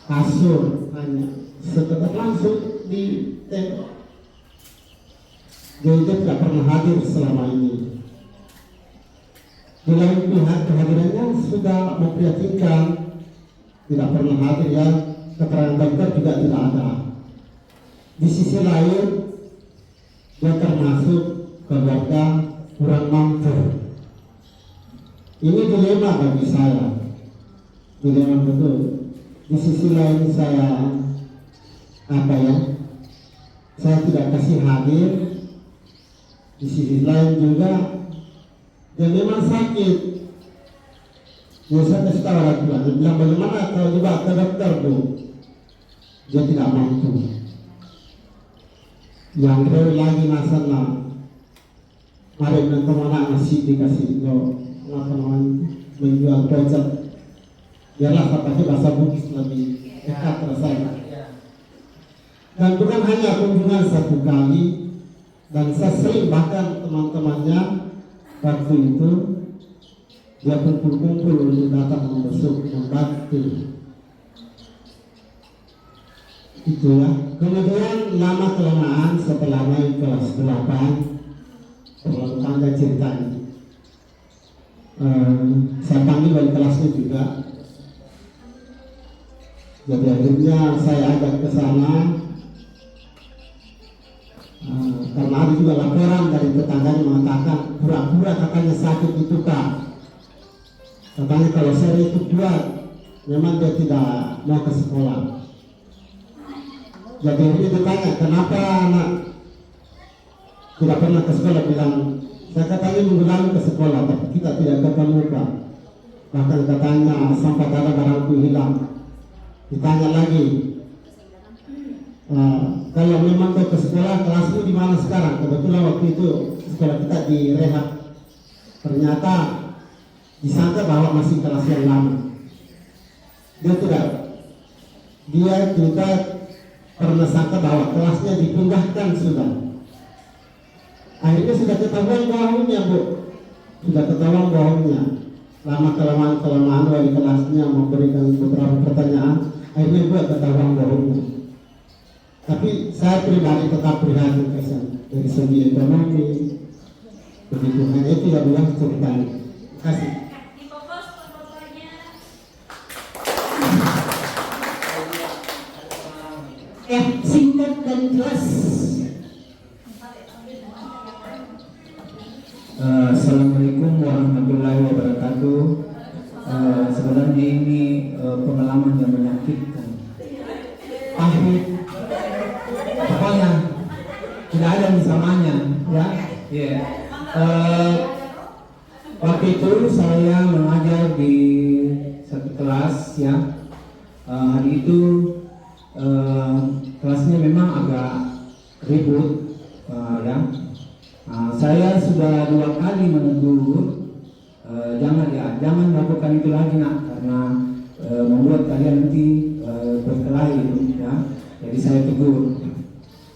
kasur, hanya sekedar langsung di tembok. Dia tidak pernah hadir selama ini. Di lain pihak kehadirannya sudah memprihatinkan, tidak pernah hadir ya, keterangan dokter juga tidak ada. Di sisi lain, dia termasuk keluarga kurang mampu. Ini dilema bagi saya, dilema betul. Di sisi lain saya saya tidak kasih hadir, Di sisi lain juga dia memang sakit. Ya saya kasih tahu orang tua, dia bilang bagaimana kalau dibawa ke dokter Bu? Dia tidak mampu. Yang kedua lagi nasana, mari menonton anak masih dikasih do apa namanya menjual pojok. Biarlah pakai bahasa Bugis lebih dekat rasanya. Dan bukan hanya kunjungan satu kali, dan saya sering bahkan teman-temannya waktu itu dia kumpul-kumpul untuk datang membesuk, membantu. Itu ya. Kemudian lama kelamaan setelah naik kelas 8, terlalu panjang ceritanya. Saya panggil wali kelasnya juga. Jadi akhirnya saya ajak ke sana. Karena ada juga laporan dari tetangganya mengatakan pura-pura katanya sakit itu Kak. Katanya kalau saya itu kuat, memang dia tidak mau ke sekolah. Jadi dia bertanya kenapa anak tidak pernah ke sekolah, bilang saya katanya minggu lalu ke sekolah tapi kita tidak ketemu Pak. Bahkan katanya sampai ada barangku hilang. Ditanya lagi, kalau memang kau ke sekolah, kelasmu di mana sekarang? Kebetulan waktu itu sekolah kita direhab. Ternyata disangka bahwa masih kelas yang lama. Dia tidak. Dia juga pernah sangka bahwa kelasnya dipindahkan sudah. Akhirnya sudah ketahuan bohongnya Bu. Sudah ketahuan bohongnya. Lama kelamaan wali kelasnya memberikan beberapa pertanyaan. Akhirnya gue ketahuan bohongnya. Tapi saya pribadi tetap prihatin kesan dari segi ekonomi. Begitu hanya itu yang bilang ceritanya. Terima kasih. Difokus fotonya. Singkat dan jelas. Assalamualaikum warahmatullahi wabarakatuh. Sebenarnya ini pengalaman yang menyakitkan. Pahit, pokoknya tidak ada misalnya, ya. Yeah. Waktu itu saya mengajar di satu kelas, ya. Hari itu kelasnya memang agak ribut, ya. Saya sudah 2 kali menegur, jangan lakukan itu lagi nak, karena membuat kalian nanti berkelahi, ya. Jadi saya tegur.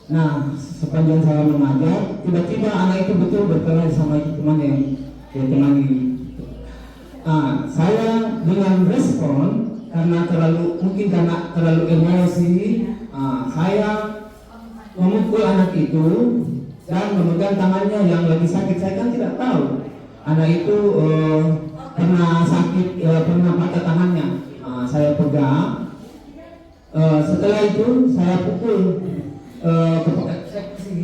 Nah, sepanjang saya mengajar, tiba-tiba anak itu betul berkelahi sama teman yang dia temani. Saya dengan respon karena mungkin karena terlalu emosi, saya memukul anak itu dan memegang tangannya yang lagi sakit. Saya kan tidak tahu anak itu pernah sakit, pernah patah tangannya. Saya pegang. Setelah itu saya pukul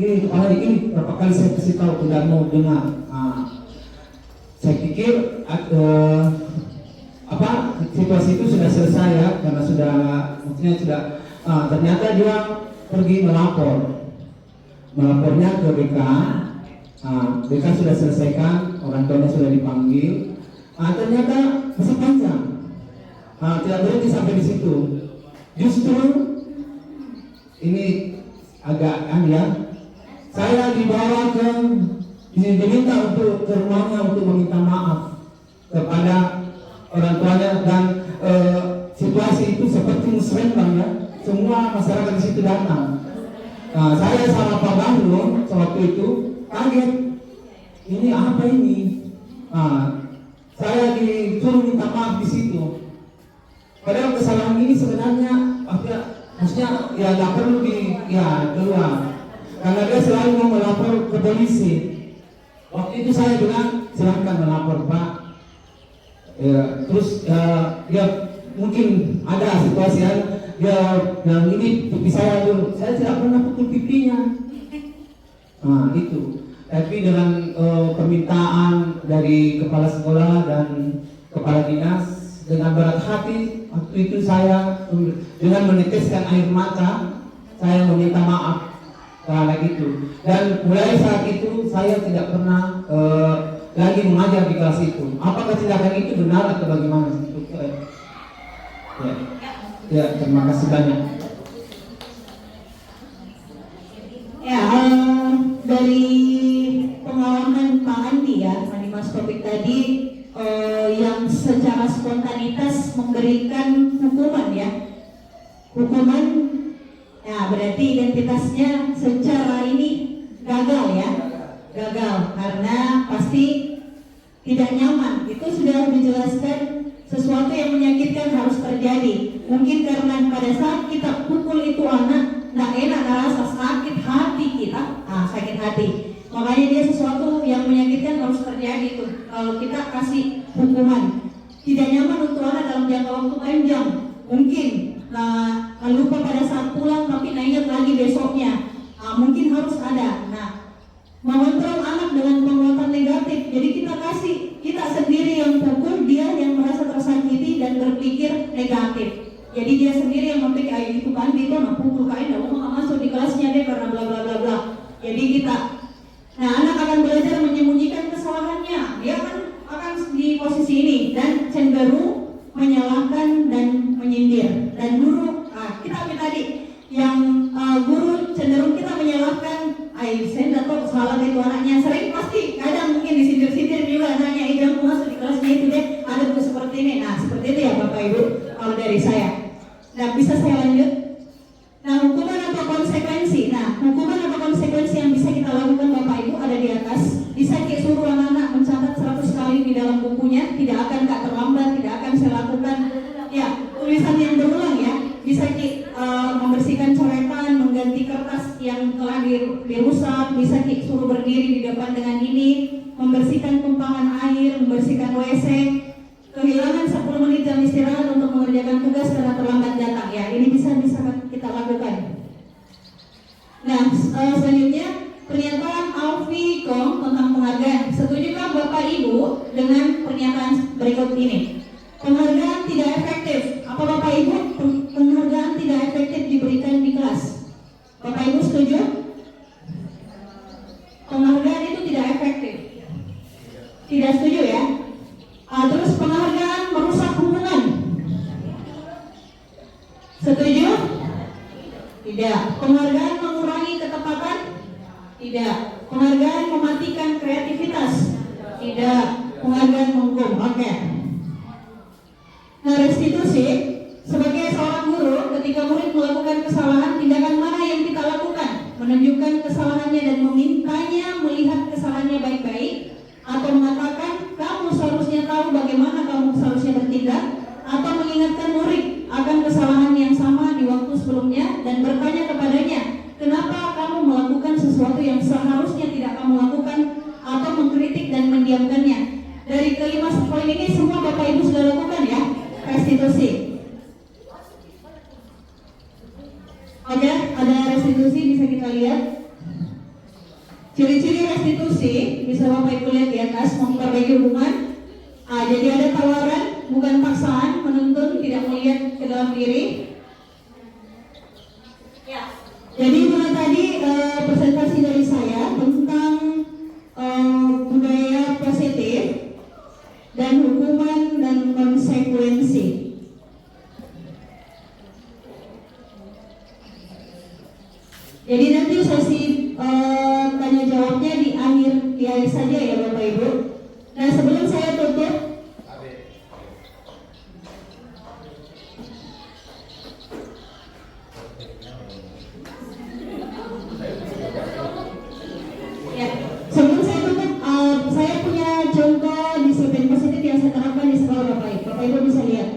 kepala ini berapa kali saya kasih tahu tidak mau dengar. Saya pikir situasi itu sudah selesai, ya, karena maksudnya sudah ternyata dia pergi melapornya ke BK. BK sudah selesaikan, orang tuanya sudah dipanggil. Ternyata masih panjang, tidak berhenti sampai di situ. Justru ini agak aneh. Saya dibawa diminta untuk ke rumahnya untuk meminta maaf kepada orang tuanya, dan situasi itu seperti musrembang, ya. Semua masyarakat di situ datang. Saya sama Pak Bahru waktu itu kaget. Ini apa ini? Saya disuruh minta maaf di situ. Padahal kesalahan ini sebenarnya maksudnya ya nggak perlu keluar, karena dia selalu mau melapor ke polisi. Waktu itu saya bilang silahkan melapor Pak. Terus ya mungkin ada situasi yang ini pipi saya dulu. Saya tidak pernah pukul pipinya. Itu. Tapi dengan permintaan dari kepala sekolah dan kepala dinas, dengan berat hati waktu itu saya dengan meneteskan air mata, saya meminta maaf gitu. Dan mulai saat itu saya tidak pernah lagi mengajar di kelas itu. Apakah tindakan itu benar atau bagaimana? Ya, terima kasih banyak. Ya, dari pengalaman Pak Andi ya, Andi Mas Topik tadi yang secara spontanitas memberikan hukuman ya. Hukuman, ya berarti identitasnya secara ini gagal ya. Gagal karena pasti tidak nyaman. Itu sudah dijelaskan sesuatu yang menyakitkan harus terjadi. Mungkin karena pada saat kita pukul itu anak, nggak enak, ngerasa sakit hati kita, sakit hati. Makanya dia sesuatu yang menyakitkan harus terjadi tuh. Kalau kita kasih hukuman, tidak nyaman untuk anak dalam jangka waktu panjang. Mungkin lupa pada saat pulang tapi ingat lagi besoknya. Mungkin harus ada. Nah, mengontrol anak dengan penguatan negatif. Jadi kita sendiri yang pukul, dia yang merasa tersakiti dan berpikir negatif. Jadi dia sendiri yang memikir itu kan itu anak pukul kain, mau masuk di kelasnya dia karena bla bla bla bla. Jadi anak akan belajar menyembunyikan kesalahannya. Dia akan di posisi ini dan cenderung menyalahkan dan menyindir. Dan guru, kita ambil tadi yang guru cenderung kita menyalahkan. Saya tidak tahu salah itu anaknya. Sering pasti kadang mungkin disindir-sindir juga anaknya. Jangan masuk di kelasnya itu deh. Ada buku seperti ini. Nah seperti itu ya Bapak Ibu. Kalau dari saya. Nah bisa saya lanjut. Nah hukuman atau konsekuensi. Nah hukuman atau konsekuensi yang bisa kita lakukan Bapak Ibu ada di atas. Bisa kita suruh anak-anak mencatat 100 kali di dalam bukunya. Tidak akan terlambat. Tidak akan saya lakukan. Ya tulisan yang berulang ya. Bisa membersihkan coretan, mengganti kertas yang telah dirusak, bisa suruh berdiri di depan dengan ini, membersihkan tumpahan air, membersihkan WC, kehilangan 10 menit jam istirahat untuk mengerjakan tugas karena terlambat datang ya. Ini bisa kita lakukan. Nah, selanjutnya pernyataan Alfi Kong tentang penghargaan. Setujukah Bapak Ibu dengan pernyataan berikut ini? Penghargaan tidak efektif. Apa Bapak Ibu? Penghargaan tidak efektif diberikan di kelas. Bapak Ibu setuju? Penghargaan itu tidak efektif. Tidak setuju ya? Terus penghargaan merusak hubungan. Setuju? Tidak. Penghargaan mengurangi ketepatan? Tidak. Penghargaan mematikan kreativitas? Tidak. Penghargaan menghukum. Oke. Nah, restitusi sebagai seorang guru, ketika murid melakukan kesalahan, tindakan mana yang kita lakukan? Menunjukkan kesalahannya dan memintanya melihat kesalahannya baik-baik, atau mengatakan kamu seharusnya tahu bagaimana kamu seharusnya bertindak, atau mengingatkan murid akan kesalahan yang sama di waktu sebelumnya dan bertanya kepadanya, kenapa kamu melakukan sesuatu yang seharusnya tidak kamu lakukan, atau mengkritik dan mendiamkannya. Dari kelima poin ini semua Bapak Ibu sudah lakukan ya. Restitusi. Oke, ada restitusi bisa kita lihat. Ciri-ciri restitusi bisa Bapak Ibu lihat di atas, memperbaiki hubungan. Jadi ada tawaran, bukan paksaan, menuntun, tidak melihat ke dalam diri. Ya. Jadi mulai tadi presentasi dari saya tentang budaya positif dan hukuman dan konsekuensi. Jadi nanti sesi tanya jawabnya di akhir saja ya Bapak Ibu. Nah sebelum saya tutup, ya sebelum saya tutup, saya punya contoh disiplin positif yang saya terapkan di sekolah Bapak Ibu. Bapak Ibu bisa lihat.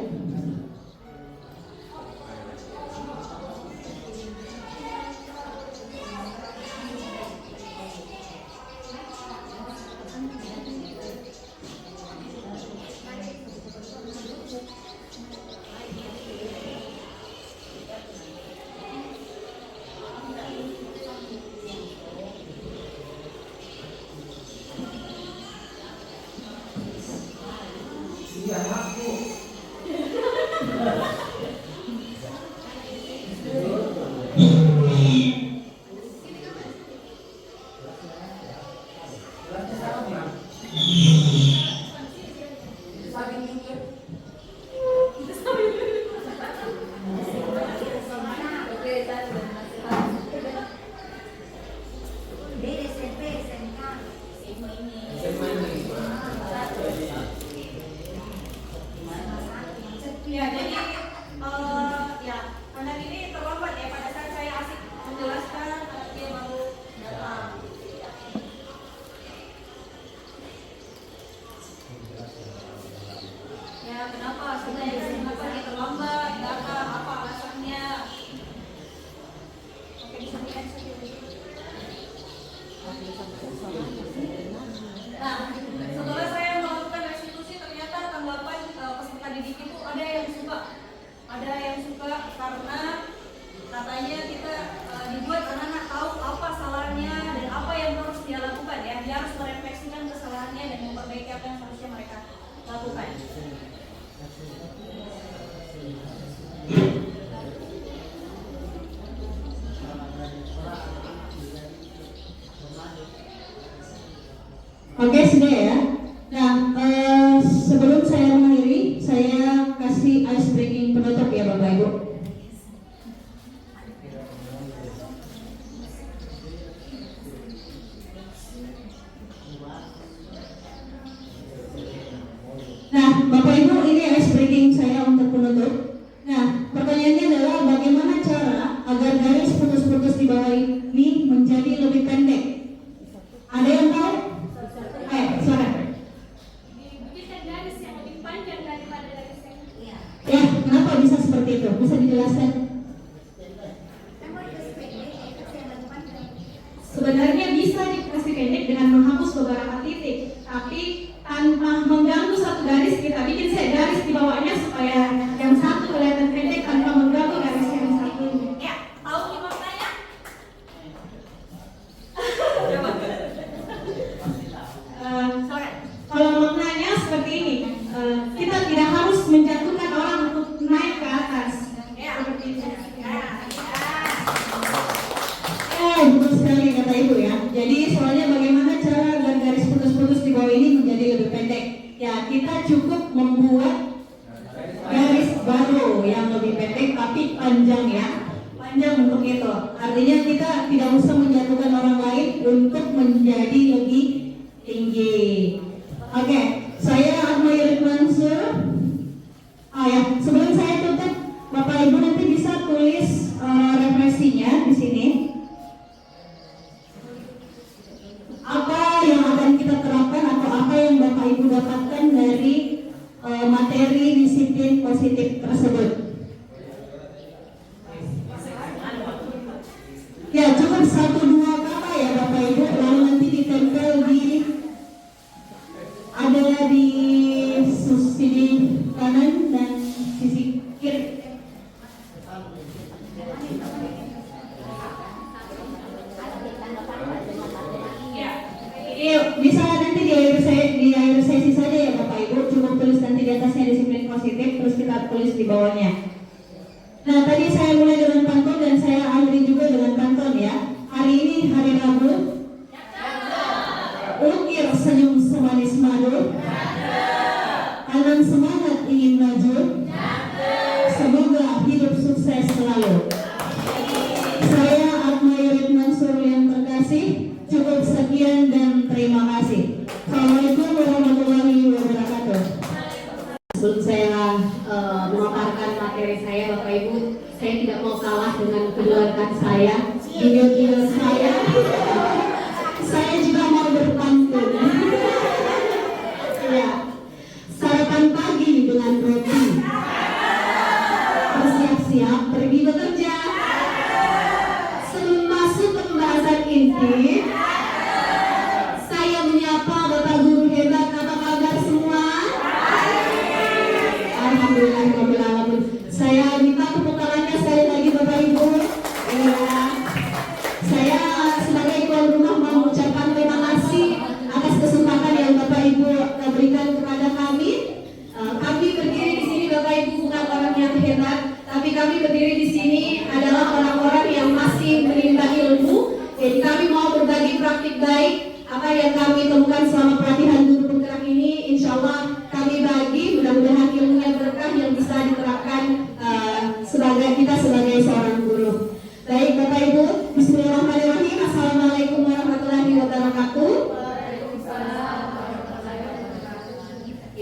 Ya, jadi ya anak ini terlambat ya pada saat saya asik menjelaskan dia baru datang. Ya, kenapa sebenarnya kenapa dia terlambat? Datang apa alasannya? Oke, disampaikan saja. Nah, setelah saya melakukan restitusi ternyata tanggapan peserta didik itu ada yang suka karena katanya kita dibuat anak-anak tahu apa salahnya dan apa yang harus dia lakukan ya. Dia harus merefleksikan kesalahannya dan memperbaiki apa yang harusnya mereka lakukan. Oke, sudah ya. Nah, sebelum saya mengakhiri, saya kasih ice breaking penutup ya Bapak Ibu. Nah, Bapak Ibu, ini ice breaking saya untuk penutup. Nah, pertanyaannya adalah bagaimana cara agar garis putus-putus di bawah ini menjadi lebih pendek? Ada yang tahu? Silakan. Bikin garis yang lebih panjang daripada garis yang Ya, kenapa bisa seperti itu? Bisa dijelaskan? Sebenarnya bisa dikasih pendek dengan menghapus beberapa titik, tapi tanpa mengganggu satu garis kita bikin garis di bawahnya supaya yang satu kelihatan pendek tanpa mengganggu garis yang satu. Ya, tahu nih maknanya? Coba. Kalau maknanya seperti ini, kita tidak harus menjatuhkan orang untuk naik ke atas. Ya, Seperti itu. Betul sekali kata Ibu ya. Jadi soalnya bagaimana cara agar garis putus-putus di bawah ini menjadi lebih pendek? Ya, kita cukup membuat garis baru yang lebih pendek tapi panjang ya. Panjang untuk itu. Artinya kita tidak usah menjatuhkan orang lain untuk menjadi lebih tinggi. Oke, saya Atmayurid Mansur. Ya, sebelum saya tutup, Bapak Ibu nanti bisa tulis referensinya di sini. Apa yang akan kita terapkan atau apa yang Bapak Ibu dapatkan dari materi disiplin positif tersebut. Ya, cukup 1-2 kata ya Bapak Ibu, lalu nanti ditempel ada di sisi kanan dan sisi kiri. Bisa nanti di akhir sesi saja ya Bapak Ibu, cukup tulis nanti di atasnya disiplin positif, terus kita tulis di bawahnya. Nah, tadi saya mulai dengan pantun dan saya akhiri juga dengan pantun ya. Hari ini hari Rabu. Ukir senyum semanis madu. Tanam semangat ingin maju. Semoga hidup sukses selalu. Saya Atmayurid Mansur yang terkasih. Cukup sekian dan terima kasih. Assalamualaikum warahmatullahi wabarakatuh. Sebelum saya memaparkan materi saya, Bapak Ibu, saya tidak mau kalah dengan kedua rekan saya, ide-ide saya juga mau berpantun. Ya, sarapan pagi dengan roti, bersiap-siap pergi bekerja. Sebelum masuk ke pembahasan inti, saya menyapa Bapak Guru hebat, apa kabar semua? Alhamdulillah. Saya minta tepuk tangannya sekali lagi Bapak Ibu. Ya, saya sebagai tuan rumah mau mengucapkan terima kasih atas kesempatan yang Bapak Ibu berikan kepada kami. Kami berdiri di sini Bapak Ibu bukan orang yang hebat, tapi kami berdiri di sini adalah orang-orang yang masih menimba ilmu. Jadi kami mau berbagi praktik baik apa yang kami temukan selama pelatihan guru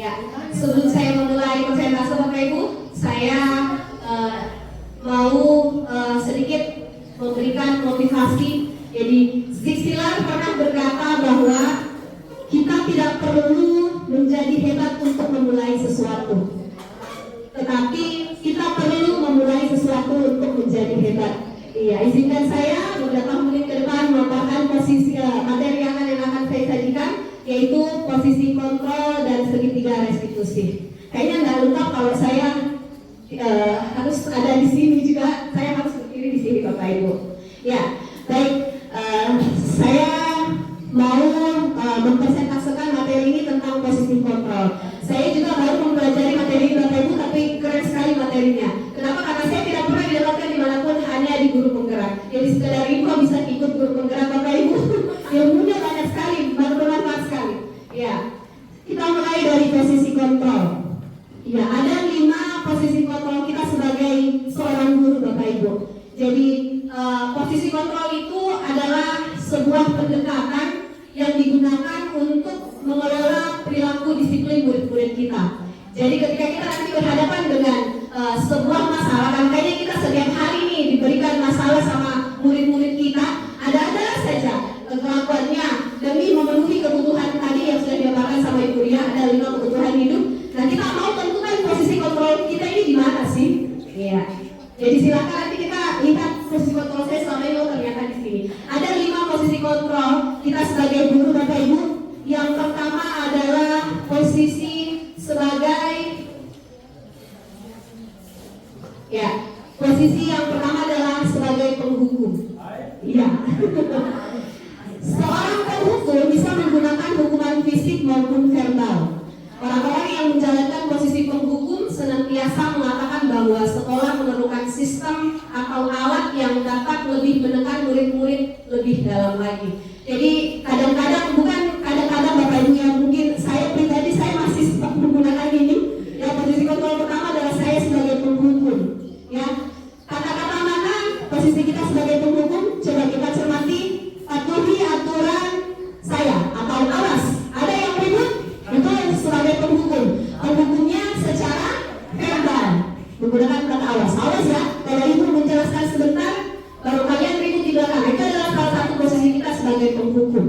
Ya, sebelum saya memulai presentasi Bapak Ibu, saya mau sedikit memberikan motivasi. Jadi Zig Ziglar pernah berkata bahwa kita tidak perlu menjadi hebat untuk memulai sesuatu, tetapi kita perlu memulai sesuatu untuk menjadi hebat. Iya, izinkan saya beberapa menit ke depan memaparkan posisi materi yang akan saya sajikan, yaitu posisi kontrol dan segitiga restitusi. Kayaknya nggak lengkap kalau saya harus ada di sini juga, saya harus berdiri di sini Bapak Ibu. Ya, baik, saya mau mempresentasikan materi ini tentang posisi kontrol. Saya juga baru mempelajari materi ini Bapak Ibu, tapi keren sekali materinya. Kenapa? Karena saya tidak pernah didapatkan dimanapun, hanya di guru penggerak. Jadi sekedar info bisa ikut guru penggerak Bapak Ibu. Ilmunya banyak sekali, bermanfaat sekali. Ya, kita mulai dari posisi kontrol. Ya, ada 5 posisi kontrol kita sebagai seorang guru Bapak Ibu. Jadi posisi kontrol itu adalah sebuah pendekatan yang digunakan untuk mengelola perilaku disiplin murid-murid kita. Jadi ketika kita nanti berhadapan dengan sebuah masalah, kan kayaknya kita setiap hari ini diberikan masalah sama murid-murid kita, ada-ada saja kelakuannya demi memenuhi kebutuhan tadi yang sudah diaparkan sama Ibu Ria, ada 5 kebutuhan hidup. Nah, kita mau tentukan posisi kontrol kita ini di mana sih? Iya. Jadi silakan nanti kita lihat posisi kontrol saya selama ini ternyata di sini. Ada 5 posisi kontrol kita sebagai guru Bapak Ibu. Yang pertama adalah posisi sebagai posisi yang pertama adalah sebagai penghukum. Iya. Seorang penghukum bisa menggunakan hukuman fisik maupun verbal. Orang-orang yang menjalankan posisi penghukum senantiasa mengatakan bahwa sekolah memerlukan sistem atau alat yang dapat lebih menekan murid-murid lebih dalam lagi. Jadi kadang-kadang, bukan kadang-kadang Bapak Ibu, yang mungkin saya pribadi saya masih menggunakan ini. Ya, posisi kontrol pertama adalah saya sebagai penghukum. Ya, kata-kata mana posisi kita sebagai penghukum? Coba kita cermati. Patuhi aturan saya atau awas. Ada yang ribut? Itu sebagai penghukum. Penghukumnya secara verbal menggunakan kata awas. Awas ya, kalau Ibu menjelaskan sebentar, baru kalian ribut di belakang. Itu adalah salah satu posisi kita sebagai penghukum.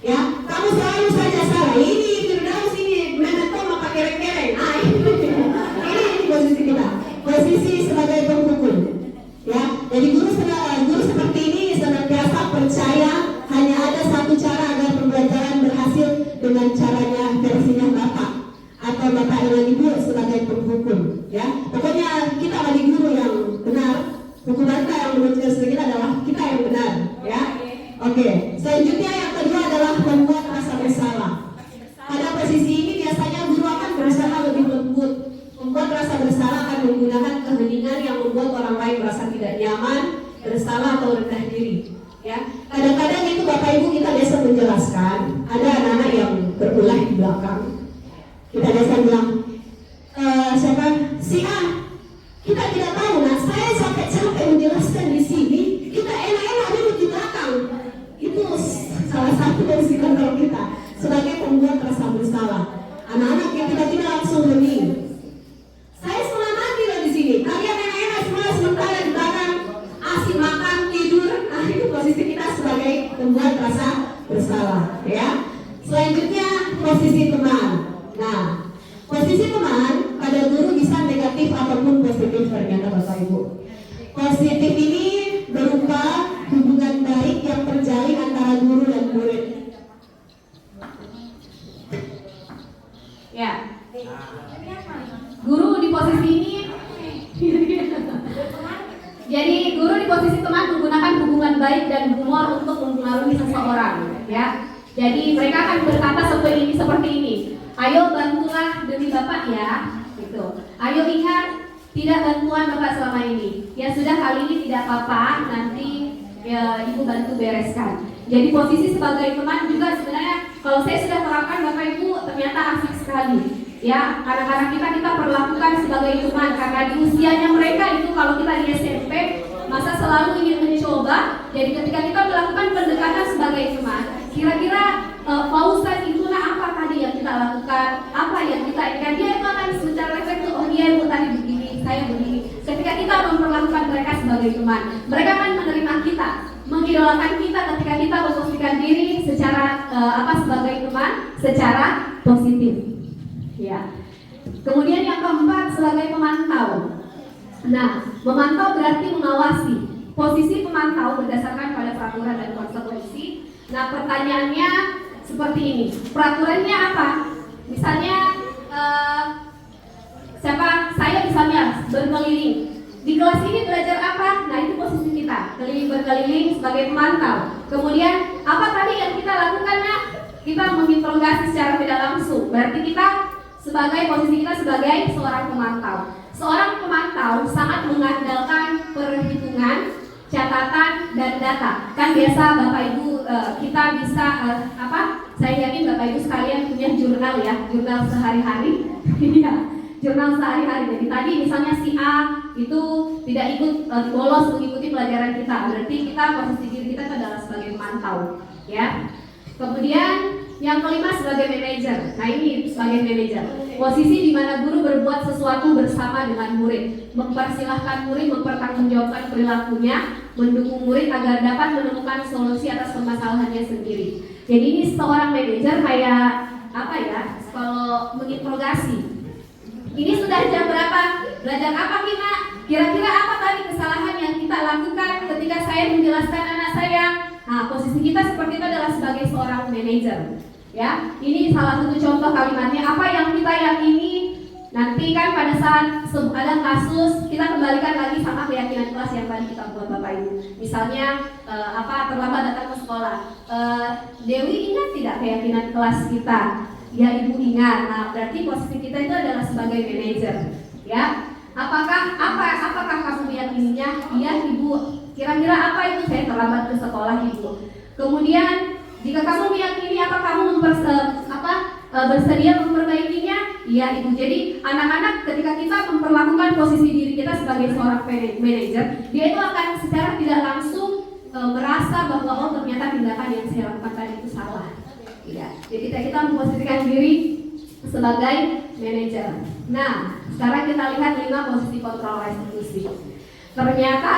Ya, kamu selalu saja salah. Ini Firdaus ini menetom apa kereng-kereng. Ah, ini posisi kita. Posisi sebagai penghukum. Ya, jadi guru seperti ini senantiasa percaya hanya ada satu cara agar pembelajaran berhasil, dengan caranya versinya Bapak atau Bapak dengan Ibu sebagai penghukum. Ya, pokoknya kita wali guru yang benar. Hukuman kita yang menurut kita adalah kita yang benar. Ya, oke. Selanjutnya yang kedua adalah membuat rasa bersalah. Pada posisi ini biasanya guru akan berusaha lebih lembut. Membuat rasa bersalah akan menggunakan keheningan yang membuat orang lain merasa tidak nyaman, bersalah atau rendah diri. Ya, kadang-kadang itu Bapak Ibu kita biasa menjelaskan, ada anak-anak yang berulah di belakang. Kita biasa bilang, siapa? Si A. Kita tidak tahu. Nah, saya sampai capek menjelaskan di sini. Kita enak-enak duduk di belakang. Itu salah satu dari kontrol kita sebagai pembuat rasa bersalah. Anak-anak yang tiba-tiba langsung hening. Saya setengah mati loh di sini. Kalian enak-enak semua sementara di belakang asik makan tidur. Nah, itu posisi kita sebagai pembuat rasa bersalah. Ya. Selanjutnya posisi teman. Nah, posisi teman pada guru bisa negatif ataupun positif ternyata Bapak Ibu. Positif ini berupa hubungan baik yang terjalin antara guru dan murid. Ya. Guru di posisi ini jadi guru di posisi teman menggunakan hubungan baik dan humor untuk mempengaruhi seseorang, ya. Jadi mereka akan berkata seperti ini. Ayo bantulah demi Bapak ya, gitu. Ayo ingat tidak bantuan Bapak selama ini. Ya sudah, kali ini tidak apa-apa, nanti ya, Ibu bantu bereskan. Jadi posisi sebagai teman juga sebenarnya kalau saya sudah terapkan Bapak Ibu ternyata asik sekali. Ya, kadang-kadang kita perlakukan sebagai teman karena di usianya mereka itu kalau kita di SMP masa selalu ingin mencoba. Jadi ketika kita melakukan pendekatan sebagai teman, kira-kira Pak Ustadz itu apa tadi yang kita lakukan, apa yang kita ini kan dia itu akan secara refleks tuh, oh iya ibu tadi begini, saya begini. Ketika kita memperlakukan mereka sebagai teman, mereka akan menerima kita, mengidolakan kita ketika kita memposisikan diri secara sebagai teman, secara positif. Ya. Kemudian yang keempat sebagai pemantau. Nah, memantau berarti mengawasi. Posisi pemantau berdasarkan pada peraturan dan konsekuensi. Nah, pertanyaannya seperti ini. Peraturannya apa? Misalnya saya misalnya berkeliling. Di kelas ini belajar apa? Nah, itu posisi kita. Berkeliling sebagai pemantau. Kemudian apa tadi yang kita lakukan, Nak? Kita menginterogasi secara tidak langsung. Berarti kita posisi kita sebagai seorang pemantau. Seorang pemantau sangat mengandalkan perhitungan, catatan, dan data. Kan biasa Bapak Ibu kita bisa saya yakin Bapak Ibu sekalian punya jurnal ya, jurnal sehari-hari. Jurnal sehari-hari. Jadi tadi misalnya si A itu tidak ikut bolos mengikuti pelajaran kita. Berarti kita posisi diri kita itu adalah sebagai pemantau, ya. Kemudian yang kelima sebagai manajer. Nah, ini sebagai manajer. Posisi di mana guru berbuat sesuatu bersama dengan murid, mempersilahkan murid mempertanggungjawabkan perilakunya, mendukung murid agar dapat menemukan solusi atas permasalahannya sendiri. Jadi ini seorang manajer kayak kalau menginterogasi. Ini sudah jam berapa? Belajar apa kita? Kira-kira apa tadi kesalahan yang kita lakukan ketika saya menjelaskan anak saya? Nah, posisi kita seperti itu adalah sebagai seorang manajer. Ya, ini salah satu contoh kalimatnya. Apa yang kita yakini nanti kan pada saat ada kasus kita kembalikan lagi sama keyakinan kelas yang tadi kita buat Bapak Ibu. Misalnya terlambat datang ke sekolah. Dewi ingat tidak keyakinan kelas kita? Ya, Ibu ingat. Nah, berarti posisi kita itu adalah sebagai manajer. Ya, apakah kamu meyakininya? Iya, Ibu. Kira-kira apa itu saya terlambat ke sekolah, Ibu? Kemudian jika kamu meyakini, apa kamu bersedia memperbaikinya? Iya, Ibu. Jadi anak-anak ketika kita memperlakukan posisi diri kita sebagai seorang manajer, dia itu akan secara tidak langsung merasa bahwa ternyata tindakan yang saya lakukan tadi itu salah. Iya. Jadi kita memposisikan diri sebagai manajer. Nah, sekarang kita lihat 5 posisi kontrol restitusi. Ternyata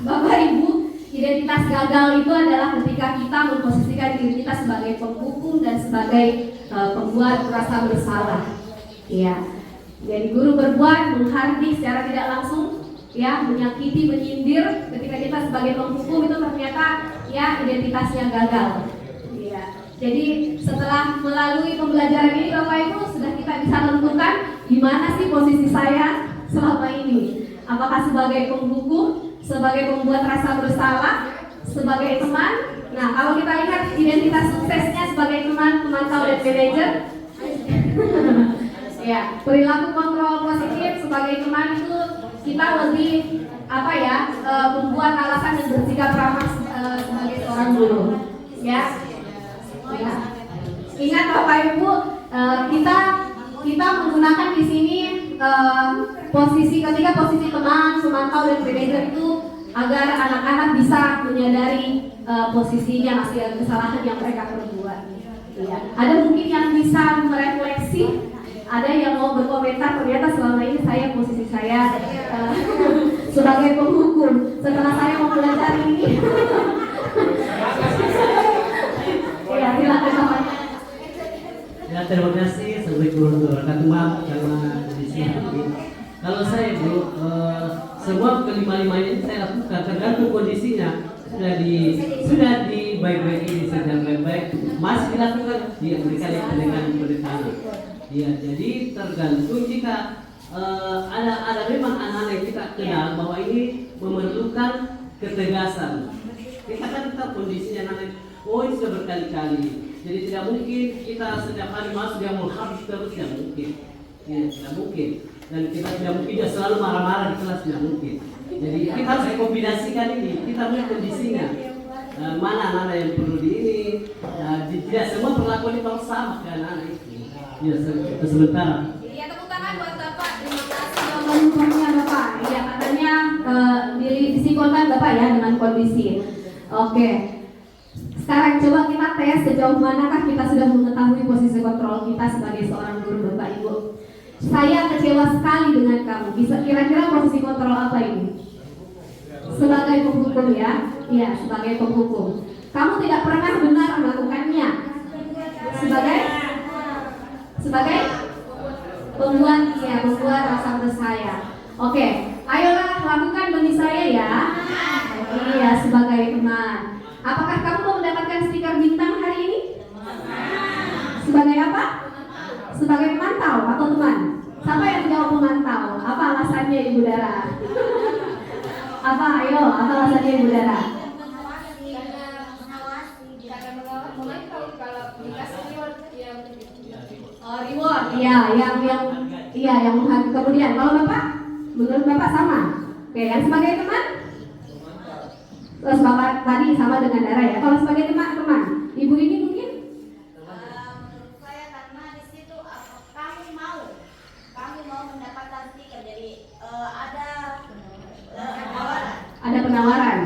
Bapak Ibu, identitas gagal itu adalah ketika kita memposisikan diri kita sebagai penghukum dan sebagai pembuat rasa bersalah. Ya, jadi guru berbuat menghardik secara tidak langsung, ya, menyakiti, menyindir. Ketika kita sebagai penghukum itu ternyata ya identitasnya gagal. Ya, jadi setelah melalui pembelajaran ini Bapak Ibu sudah kita bisa tentukan di mana sih posisi saya selama ini. Apakah sebagai penghukum, sebagai pembuat rasa bersalah, sebagai teman? Nah, kalau kita lihat identitas suksesnya sebagai teman, pemantau dan manajer, ya, perilaku kontrol positif sebagai teman itu kita lebih membuat alasan dan bersikap ramah sebagai seorang guru, ya. Ingat Bapak Ibu, kita menggunakan di sini posisi teman, pemantau dan manajer itu agar anak-anak bisa menyadari posisinya masih ada kesalahan yang mereka perbuat. Ya. Ada mungkin yang bisa merefleksi, ada yang mau berkomentar ternyata selama ini posisi saya sebagai penghukum. Setelah saya mempelajari ini, ya silakan Bapak. Ya, terima kasih. Assalamualaikum warahmatullahi wabarakatuh. Kalau saya Bu, semua kelima-limanya ini saya lakukan tergantung kondisinya. Sudah di baik-baik ini sedang baik-baik, masih dilakukan dia berikan dengan penekanan. Ya, jadi tergantung jika ada memang anak-anak yang kita kenal bahwa ini memerlukan ketegasan. Kita kan tahu kondisinya anak, ini sudah berkali-kali. Jadi tidak mungkin kita setiap hari masuk dia mau habis terus, tidak mungkin. Ya, tidak mungkin. Dan kita tidak mungkin dia selalu marah-marah di kelas, tidak mungkin. Jadi kita harus kombinasikan ini. Kita melihat kondisinya. Mana anak-anak yang perlu di ini. Tidak semua perlakuan itu harus sama ke anak-anak itu. Ya, sementara. Ya, tepuk tangan buat Bapak. Terima kasih banyak Bapak. Ya, katanya disinkonkan Bapak ya dengan kondisi. Oke. Sekarang coba kita tes sejauh manakah kita sudah mengetahui posisi kontrol kita sebagai seorang guru Bapak Ibu. Saya kecewa sekali dengan kamu. Bisa kira-kira posisi kontrol apa ini? Sebagai penghukum ya. Iya, sebagai penghukum. Kamu tidak pernah benar melakukannya. Sebagai pembuat, ya, pembuat rasa bersalah. Oke, ayolah lakukan demi saya ya. Iya, sebagai teman. Apakah kamu mau mendapatkan stiker bintang hari ini? Sebagai apa? Sebagai pemantau atau teman? Siapa yang menjawab pemantau? Apa alasannya Ibu Dara? Apa? Ayo, apa alasannya Ibu Dara? Oh, reward, iya, yang menghargai. Kemudian, kalau Bapak, menurut Bapak sama? Oke, yang sebagai teman? Terus Bapak tadi sama dengan Dara ya. Kalau sebagai teman, Ibu ini mungkin? Saya karena di situ kami mau mendapatkan stiker, jadi Ada penawaran.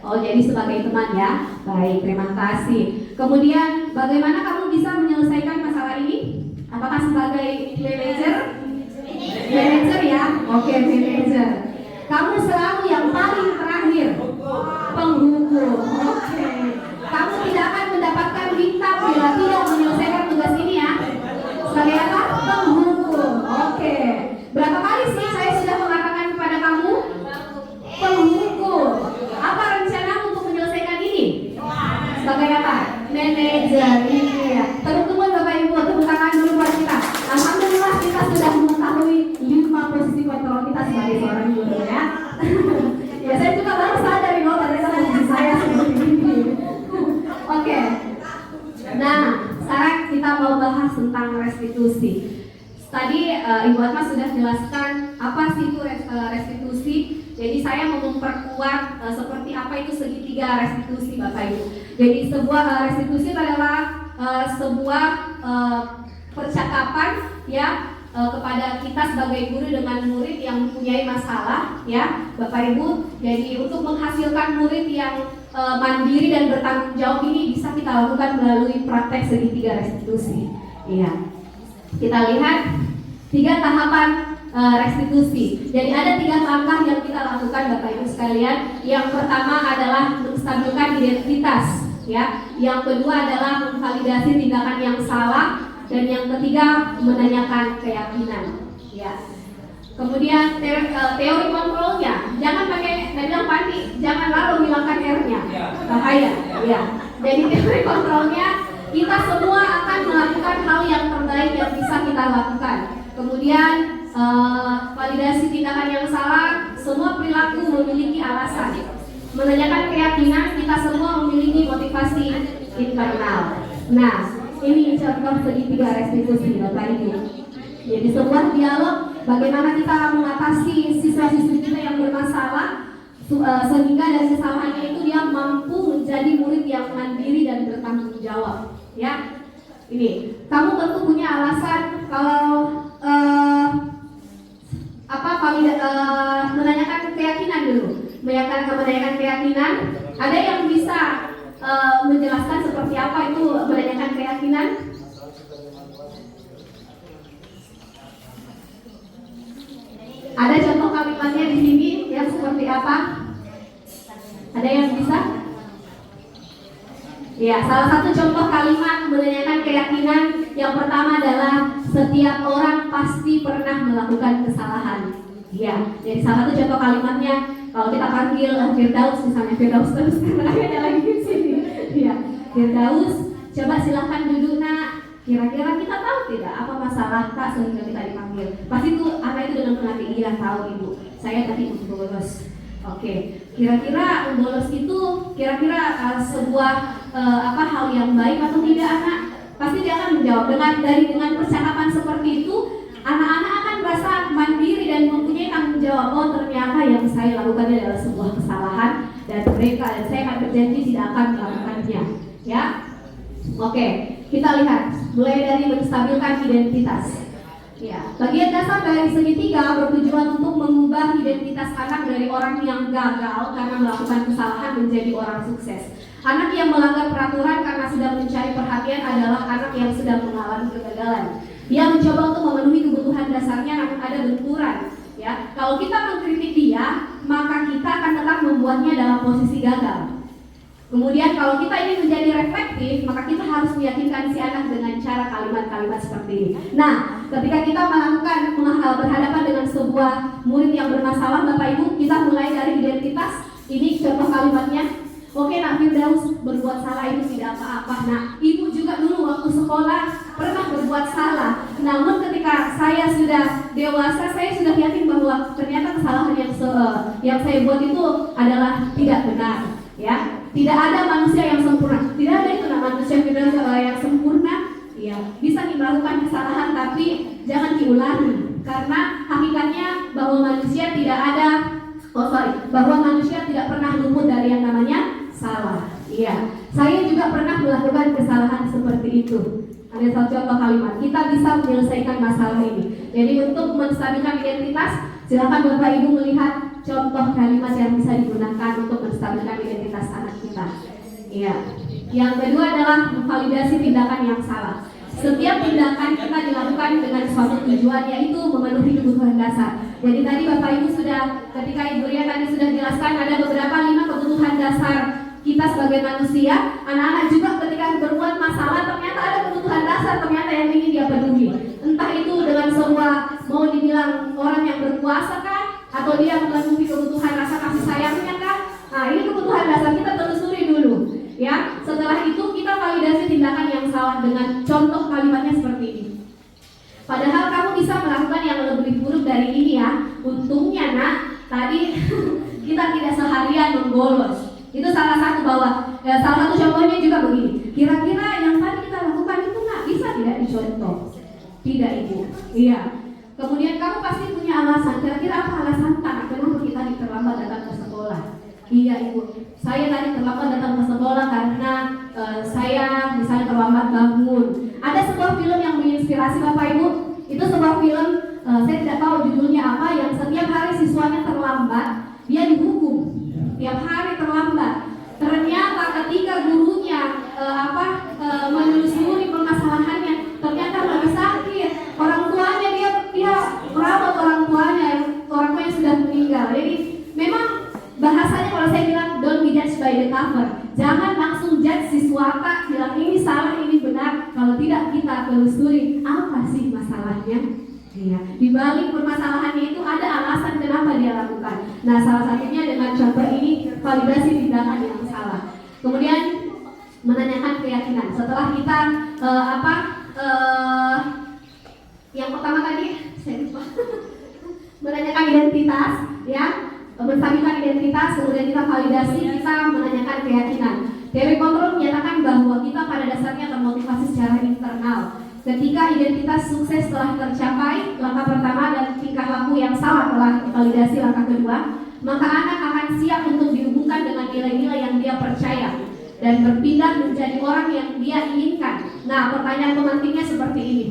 Oh, jadi sebagai teman ya. Baik, terima kasih. Kemudian, bagaimana kamu bisa menyelesaikan masalah ini? Apakah sebagai manajer? Manajer ya. Oke, manajer. Kamu selalu yang paling terakhir. Penghukum. Oke. Kamu tidak akan mendapatkan bintang bila tidak menyelesaikan tugas ini ya. Sebagai apa? Penghukum. Oke. Berapa kali sih saya sudah mengatakan kepada kamu? Penghukum. Apa rencanamu untuk menyelesaikan ini? Sebagai apa? Manajer. Iya. Teman-teman Bapak Ibu, tepuk tangan dulu buat kita. Alhamdulillah kita sudah mengetahui 5 posisi kontrol kita sebagai seorang guru ya. Ya, saya juga baru sadar loh ternyata posisi saya seperti ini. Oke. Nah, sekarang kita mau bahas tentang restitusi. Tadi Ibu Atma sudah jelaskan apa sih itu restitusi. Jadi saya mau memperkuat seperti apa itu segitiga restitusi Bapak Ibu. Jadi sebuah restitusi adalah sebuah percakapan ya kepada kita sebagai guru dengan murid yang mempunyai masalah ya Bapak Ibu. Jadi untuk menghasilkan murid yang mandiri dan bertanggung jawab ini bisa kita lakukan melalui praktek segitiga restitusi. Iya. Kita lihat 3 tahapan restitusi. Jadi ada 3 langkah yang kita lakukan Bapak Ibu sekalian. Yang pertama adalah menstabilkan identitas ya. Yang kedua adalah memvalidasi tindakan yang salah, dan yang ketiga menanyakan keyakinan ya. Kemudian teori kontrolnya, jangan pakai, saya bilang Pandi, jangan lalu hilangkan R-nya, bahaya ya. Jadi teori kontrolnya, kita semua akan melakukan hal yang terbaik yang bisa kita lakukan. Kemudian validasi tindakan yang salah, semua perilaku memiliki alasan. Menanyakan keyakinan, kita semua memiliki motivasi internal. Nah, ini contoh segitiga restitusi Bapak Ibu. Jadi sebuah dialog bagaimana kita mengatasi siswa-siswi kita yang bermasalah sehingga dari kesalahannya itu dia mampu menjadi murid yang mandiri dan bertanggung jawab. Ya, ini kamu tentu punya alasan kalau menanyakan keyakinan dulu. Menanyakan keyakinan. Ada yang bisa menjelaskan seperti apa itu menanyakan keyakinan? Ada contoh kalimatnya di sini yang seperti apa? Ada yang bisa? Ya, salah satu contoh kalimat menanyakan keyakinan yang pertama adalah setiap orang pasti pernah melakukan kesalahan. Ya, jadi salah satu contoh kalimatnya kalau kita panggil Firdaus misalnya, Firdaus terus karena ada lagi di sini. Ya, Firdaus, coba silahkan duduk nak. Kira-kira kita tahu tidak apa masalah tak sehingga kita dipanggil? Pasti itu anak itu dengan mengerti, iya tahu ibu. Saya tadi bolos. Oke, kira-kira bolos itu kira-kira sebuah hal yang baik atau tidak anak? Pasti dia akan menjawab dengan percakapan seperti itu. Anak-anak akan merasa mandiri dan mempunyai tanggung jawab. Oh, ternyata yang saya lakukan adalah sebuah kesalahan dan saya akan berjanji tidak akan melakukannya. Ya, oke, kita lihat mulai dari menstabilkan identitas. Ya, bagian dasar dari segitiga bertujuan untuk mengubah identitas anak dari orang yang gagal karena melakukan kesalahan menjadi orang sukses. Anak yang melanggar peraturan karena sedang mencari perhatian adalah anak yang sedang mengalami kegagalan. Dia mencoba untuk memenuhi kebutuhan dasarnya namun ada benturan. Ya, kalau kita mengkritik dia, maka kita akan tetap membuatnya dalam posisi gagal. Kemudian kalau kita ingin menjadi reflektif, maka kita harus meyakinkan si anak dengan cara kalimat-kalimat seperti ini. Nah, ketika kita berhadapan dengan sebuah murid yang bermasalah, Bapak Ibu, kita mulai dari identitas. Ini contoh kalimatnya. Oke, Nak Firdaus, berbuat salah itu tidak apa-apa. Nah, Ibu juga dulu waktu sekolah pernah berbuat salah. Namun ketika saya sudah dewasa, saya sudah yakin bahwa ternyata kesalahan yang saya buat itu adalah tidak benar. Ya, tidak ada manusia yang sempurna. Tidak ada itu manusia yang sempurna. Ya, bisa melakukan kesalahan tapi jangan diulangi. Karena hakikatnya bahwa manusia tidak ada bahwa manusia tidak pernah luput dari yang namanya salah. Iya, saya juga pernah melakukan kesalahan seperti itu. Ada satu contoh kalimat, kita bisa menyelesaikan masalah ini. Jadi untuk menstabilkan identitas, silakan Bapak Ibu melihat contoh kalimat yang bisa digunakan untuk menstabilkan identitas anak kita. Iya. Yang kedua adalah memvalidasi tindakan yang salah. Setiap tindakan kita dilakukan dengan suatu tujuan, yaitu memenuhi kebutuhan dasar. Jadi tadi Bapak Ibu sudah, ketika Ibu Ria tadi sudah jelaskan ada beberapa 5 kebutuhan dasar kita sebagai manusia. Anak-anak juga ketika berbuat masalah ternyata ada kebutuhan dasar ternyata yang ingin dia penuhi. Entah itu dengan sebuah mau dibilang orang yang berkuasa kah, atau dia memenuhi kebutuhan rasa kasih sayangnya kah. Nah, ini kebutuhan dasar kita telusuri dulu. Ya, setelah itu kita validasi tindakan yang salah dengan contoh kalimatnya seperti ini. Padahal kamu bisa melakukan yang lebih buruk dari ini ya. Untungnya Nak, tadi kita tidak seharian membolos. Itu salah satu salah satu contohnya juga begini. Kira-kira yang tadi kita lakukan itu Nak bisa tidak dicontoh? Tidak Ibu. Iya. Kemudian kamu pasti punya alasan. Kira-kira apa alasan Kak? Kenapa kita terlambat datang ke sekolah? Iya Ibu. Saya tadi terlambat datang ke sekolah karena saya misalnya terlambat bangun. Ada sebuah film yang menginspirasi Bapak Ibu. Itu sebuah film, saya tidak tahu judulnya apa, yang setiap hari siswanya terlambat, dia dihukum. Tiap hari terlambat. Ternyata ketika gurunya menelusuri permasalahannya, ternyata lebih sakit. Orang tuanya dia merawat orang tuanya yang sudah meninggal. Jadi memang bahasanya kalau saya bilang don't be judged by the cover. Jangan langsung judge siswa bilang ini salah, ini benar. Kalau tidak kita telusuri apa sih masalahnya. Iya, di balik permasalahannya itu ada alasan kenapa dia lakukan. Nah, salah satunya dengan contoh ini validasi tindakan yang salah. Kemudian menanyakan keyakinan. Setelah kita yang pertama tadi saya lupa. Menanyakan identitas, ya. Menstabilkan identitas, kemudian kita validasi, kita menanyakan keyakinan. Teori kontrol menyatakan bahwa kita pada dasarnya termotivasi secara internal. Ketika identitas sukses telah tercapai, langkah pertama dan tingkah laku yang salah telah validasi langkah kedua, maka anak akan siap untuk dihubungkan dengan nilai-nilai yang dia percaya dan berpindah menjadi orang yang dia inginkan. Nah, pertanyaan pemantiknya seperti ini.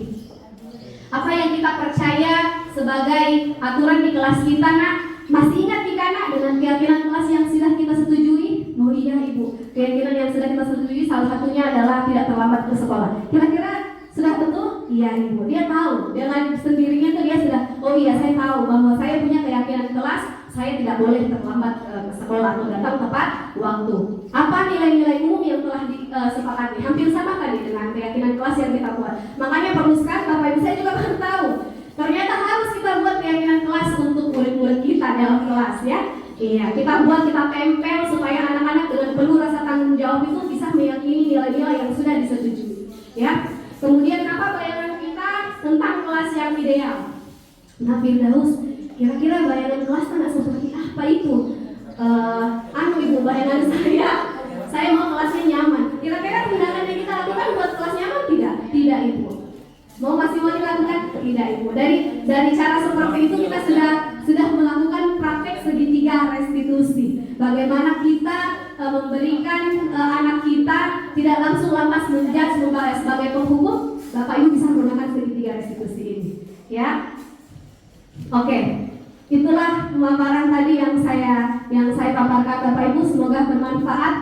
Apa yang kita percaya sebagai aturan di kelas kita, Nak? Masih ingat nih Nak dengan keyakinan kelas yang sudah kita setujui? Oh iya Ibu, keyakinan yang sudah kita setujui salah satunya adalah tidak terlambat ke sekolah. Kira-kira sudah tentu? Iya Ibu, dia tahu dengan sendirinya tuh dia sudah, oh iya saya tahu bahwa saya punya keyakinan kelas, saya tidak boleh terlambat ke sekolah atau datang tepat waktu. Apa nilai-nilai umum yang telah disepakati? Hampir sama tadi dengan keyakinan kelas yang kita buat. Makanya perlu sekali Bapak Ibu, saya juga baru tahu. Ternyata harus kita buat keyakinan kelas untuk murid-murid kita dalam kelas ya. Iya, kita buat, kita tempel supaya anak-anak dengan penuh rasa tanggung jawab itu bisa meyakini nilai-nilai yang sudah disetujui. Ya. Kemudian apa bayangan kita tentang kelas yang ideal? Nah, Firdaus, kira-kira bayangan kelas kan seperti apa itu? Ibu, bayangan saya mau kelasnya nyaman. Kira-kira tindakan yang kita lakukan buat kelas nyaman tidak? Tidak Ibu. Masih mau dilakukan? Tidak Ibu. Dari cara seperti itu kita sudah melakukan praktek segitiga restitusi. Bagaimana kita memberikan anak kita tidak langsung lantas menjudge sebagai penghukum. Bapak Ibu bisa menggunakan segitiga restitusi ini. Ya. Oke. Itulah pemaparan tadi yang saya paparkan Bapak Ibu, semoga bermanfaat.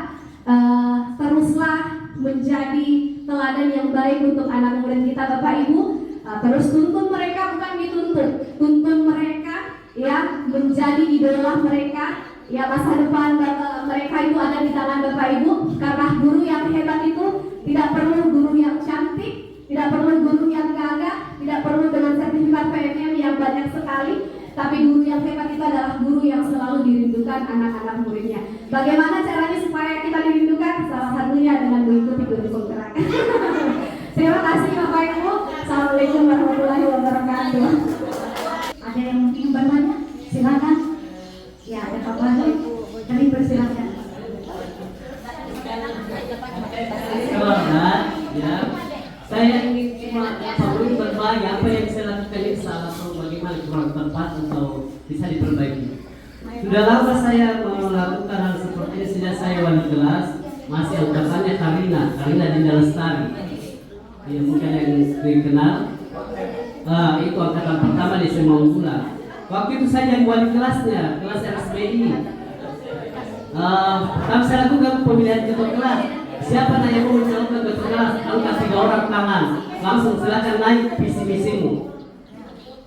teruslah menjadi teladan yang baik untuk anak murid kita Bapak Ibu. Terus tuntun mereka, bukan dituntun, tuntun mereka ya menjadi idola mereka. Ya, masa depan mereka itu ada di tangan Bapak Ibu. Karena guru yang hebat itu tidak perlu guru yang cantik, tidak perlu guru yang gagah, tidak perlu dengan sertifikat PNM yang banyak sekali. Tapi guru yang hebat itu adalah guru yang selalu dirindukan anak-anak muridnya. Bagaimana caranya supaya kita dirindukan? Salah satunya dengan mengikuti kurikulum gerak. Terima kasih Bapak Ibu. Assalamualaikum warahmatullahi wabarakatuh. Ada yang ingin bertanya? Silakan. Ya, ada Bapak. Kami persilakan. Selamat, ya. Saya ingin cuma berbagi apa yang saya lakukan ini salah atau bagaimana kurang tepat atau bisa diperbaiki. Sudah lama saya melakukan hal seperti ini sejak saya wali kelas, masih angkatannya Karina Dinda Lestari. Ya, mungkin yang dikenal. Itu angkatan pertama di Semanggula. Waktu itu saya jadi wali kelasnya, kelas RSPI. Pertama saya lakukan pemilihan ketua kelas. Siapa yang mau mencalonkan ketua kelas? Angkat 3 orang tangan. Langsung silakan naik visi misimu.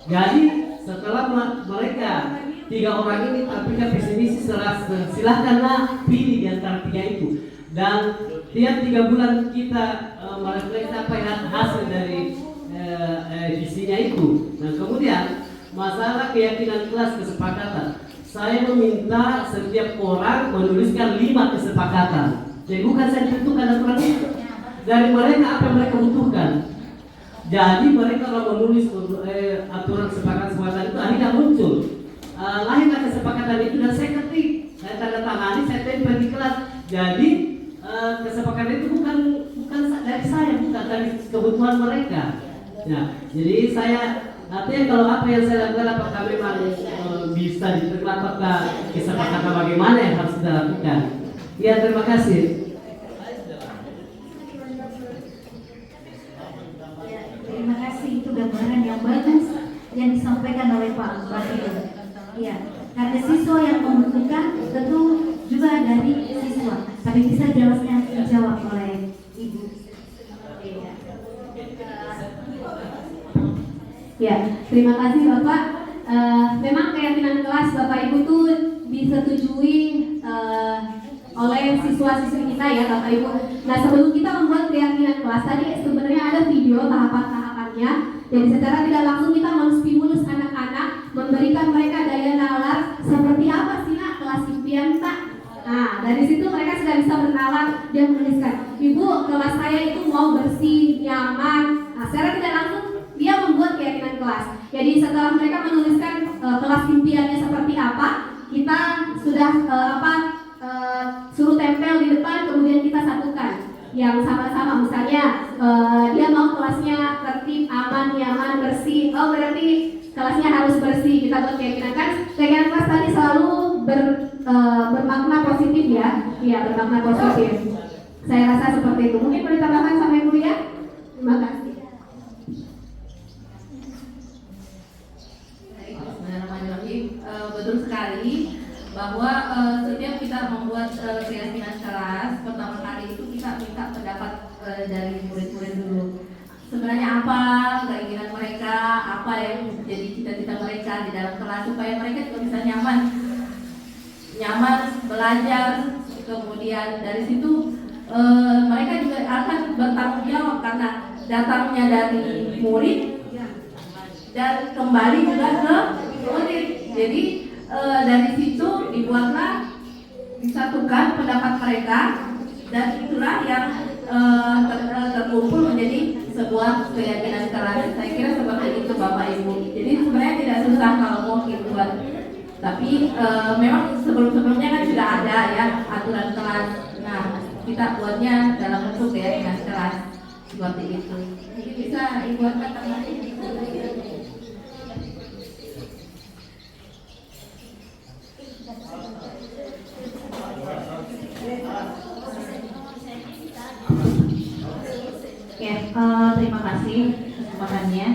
Jadi setelah mereka 3 orang ini tampilkan visi misi, silakanlah pilih di antara 3 itu. Dan tiap 3 bulan kita merefleksi apa yang hasil dari visinya itu. Nah, kemudian masalah keyakinan kelas kesepakatan. Saya meminta setiap orang menuliskan 5 kesepakatan. Jadi bukan saya tentukan aturan itu. Dari mereka apa yang mereka butuhkan. Jadi mereka kalau menulis aturan kesepakatan itu akhirnya muncul. Lahirlah kesepakatan itu dan saya ketik, saya tanda tangani, saya tempel di kelas. Jadi kesepakatan itu bukan dari saya, bukan dari kebutuhan mereka. Ya, jadi saya artinya kalau apa yang saya lakukan apakah memang bisa diterima, apakah kesepakatan bagaimana yang harus kita lakukan. Ya, terima kasih. Terima kasih, itu gambaran yang bagus yang disampaikan oleh Pak Bupati. Iya, ada siswa yang membutuhkan, tentu juga dari siswa. Tapi bisa jelasnya dijawab oleh Ibu. Ya, terima kasih Bapak. Memang keyakinan kelas Bapak Ibu tuh disetujui oleh siswa-siswi kita ya Bapak Ibu. Nah, sebelum kita membuat keyakinan kelas tadi sebenarnya ada video tahapan-tahapannya. Jadi secara tidak langsung kita menstimulus anak-anak, memberikan mereka daya nalar seperti apa sih nak kelas impian tak. Nah, dari situ mereka sudah bisa bernalar dan menuliskan, Ibu, kelas saya itu mau bersih, nyaman. Nah, secara tidak langsung dia membuat keyakinan kelas. Jadi setelah mereka menuliskan kelas impiannya seperti apa, kita sudah suruh tempel di depan, kemudian kita satukan yang sama-sama. Misalnya dia mau kelasnya tertib, aman, nyaman, bersih. Oh, berarti kelasnya harus bersih. Kita buat keyakinan kan. Keyakinan kelas tadi selalu bermakna positif ya. Iya, bermakna positif. Saya rasa seperti itu. Mungkin boleh tambahkan sama Ibu ya. Terima kasih. Betul sekali bahwa setiap kita membuat keyakinan kelas, pertama kali itu kita minta pendapat dari murid-murid dulu. Sebenarnya apa keinginan mereka, apa yang menjadi cita-cita mereka di dalam kelas supaya mereka juga bisa nyaman belajar. Kemudian dari situ mereka juga akan bertanggung jawab karena datangnya dari murid dan kembali juga ke murid. Jadi dari situ dibuatlah, disatukan pendapat mereka dan itulah yang terkumpul menjadi sebuah keyakinan kelas. Saya kira seperti itu Bapak Ibu. Jadi sebenarnya tidak susah kalau mau dibuat. Tapi memang sebelum-sebelumnya kan sudah ada ya aturan kelas. Nah, kita buatnya dalam bentuk keyakinan kelas seperti itu. Jadi bisa dibuatkan lagi. Oke, terima kasih kesempatannya.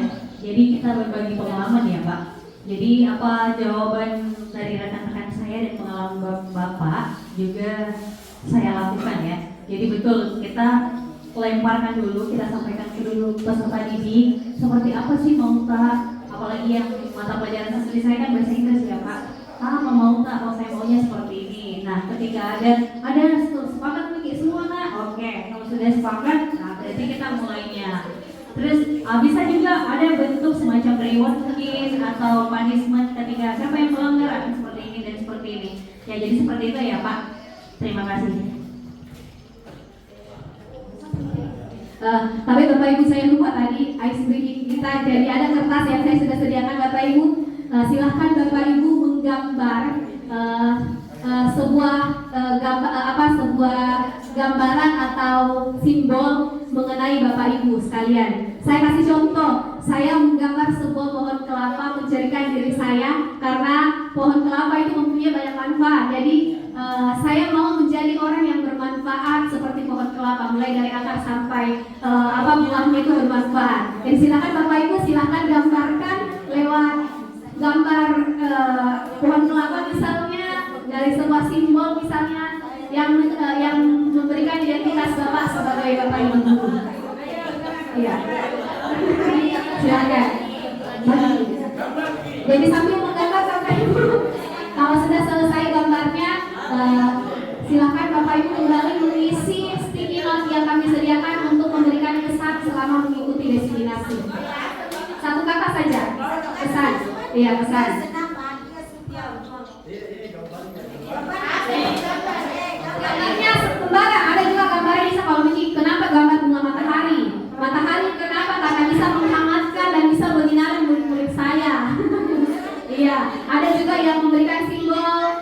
Jadi kita berbagi pengalaman ya Pak. Jadi apa jawaban dari rekan-rekan saya dan pengalaman Bapak juga saya lakukan ya. Jadi betul kita lemparkan dulu, kita sampaikan dulu peserta didik seperti apa sih mau tak, apalagi yang mata pelajaran asli saya kan bahasa Inggris ya Pak. Mau tak, oh saya maunya seperti ini. Nah ketika ada sepakat nih semua nak, oke. Kalau sudah sepakat, nah berarti kita mulainya. Terus bisa juga ada bentuk semacam reward mungkin atau punishment ketika siapa yang melanggar akan seperti ini dan seperti ini. Ya jadi seperti itu ya Pak. Terima kasih. Tapi Bapak Ibu saya lupa tadi ice breaking kita. Jadi ada kertas yang saya sudah sediakan Bapak Ibu. Silahkan Bapak Ibu menggambar sebuah sebuah gambaran atau simbol mengenai Bapak Ibu sekalian. Saya kasih contoh, saya menggambar sebuah pohon kelapa mencirikan diri saya karena pohon kelapa itu mempunyai banyak manfaat. Jadi saya mau menjadi orang yang bermanfaat seperti pohon kelapa, mulai dari akar sampai buahnya itu bermanfaat. Jadi silakan Bapak Ibu silakan gambarkan lewat gambar pohon kelapa misalnya, dari sebuah simbol misalnya yang memberikan identitas Bapak sebagai Bapak Ibu. Iya. Silakan. Jadi sambil menggambar Bapak Ibu, kalau sudah selesai gambarnya, silakan Bapak Ibu kembali mengisi sticky note yang kami sediakan untuk memberikan kesan selama mengikuti destinasi. Satu kata saja, pesan. Iya, pesan. Gambarnya sembara, ada juga gambarnya bisa kalau kenapa gambar bunga matahari. Matahari kenapa? Karena bisa menghangatkan dan bisa menyinari murid-murid saya. Iya, ada juga yang memberikan simbol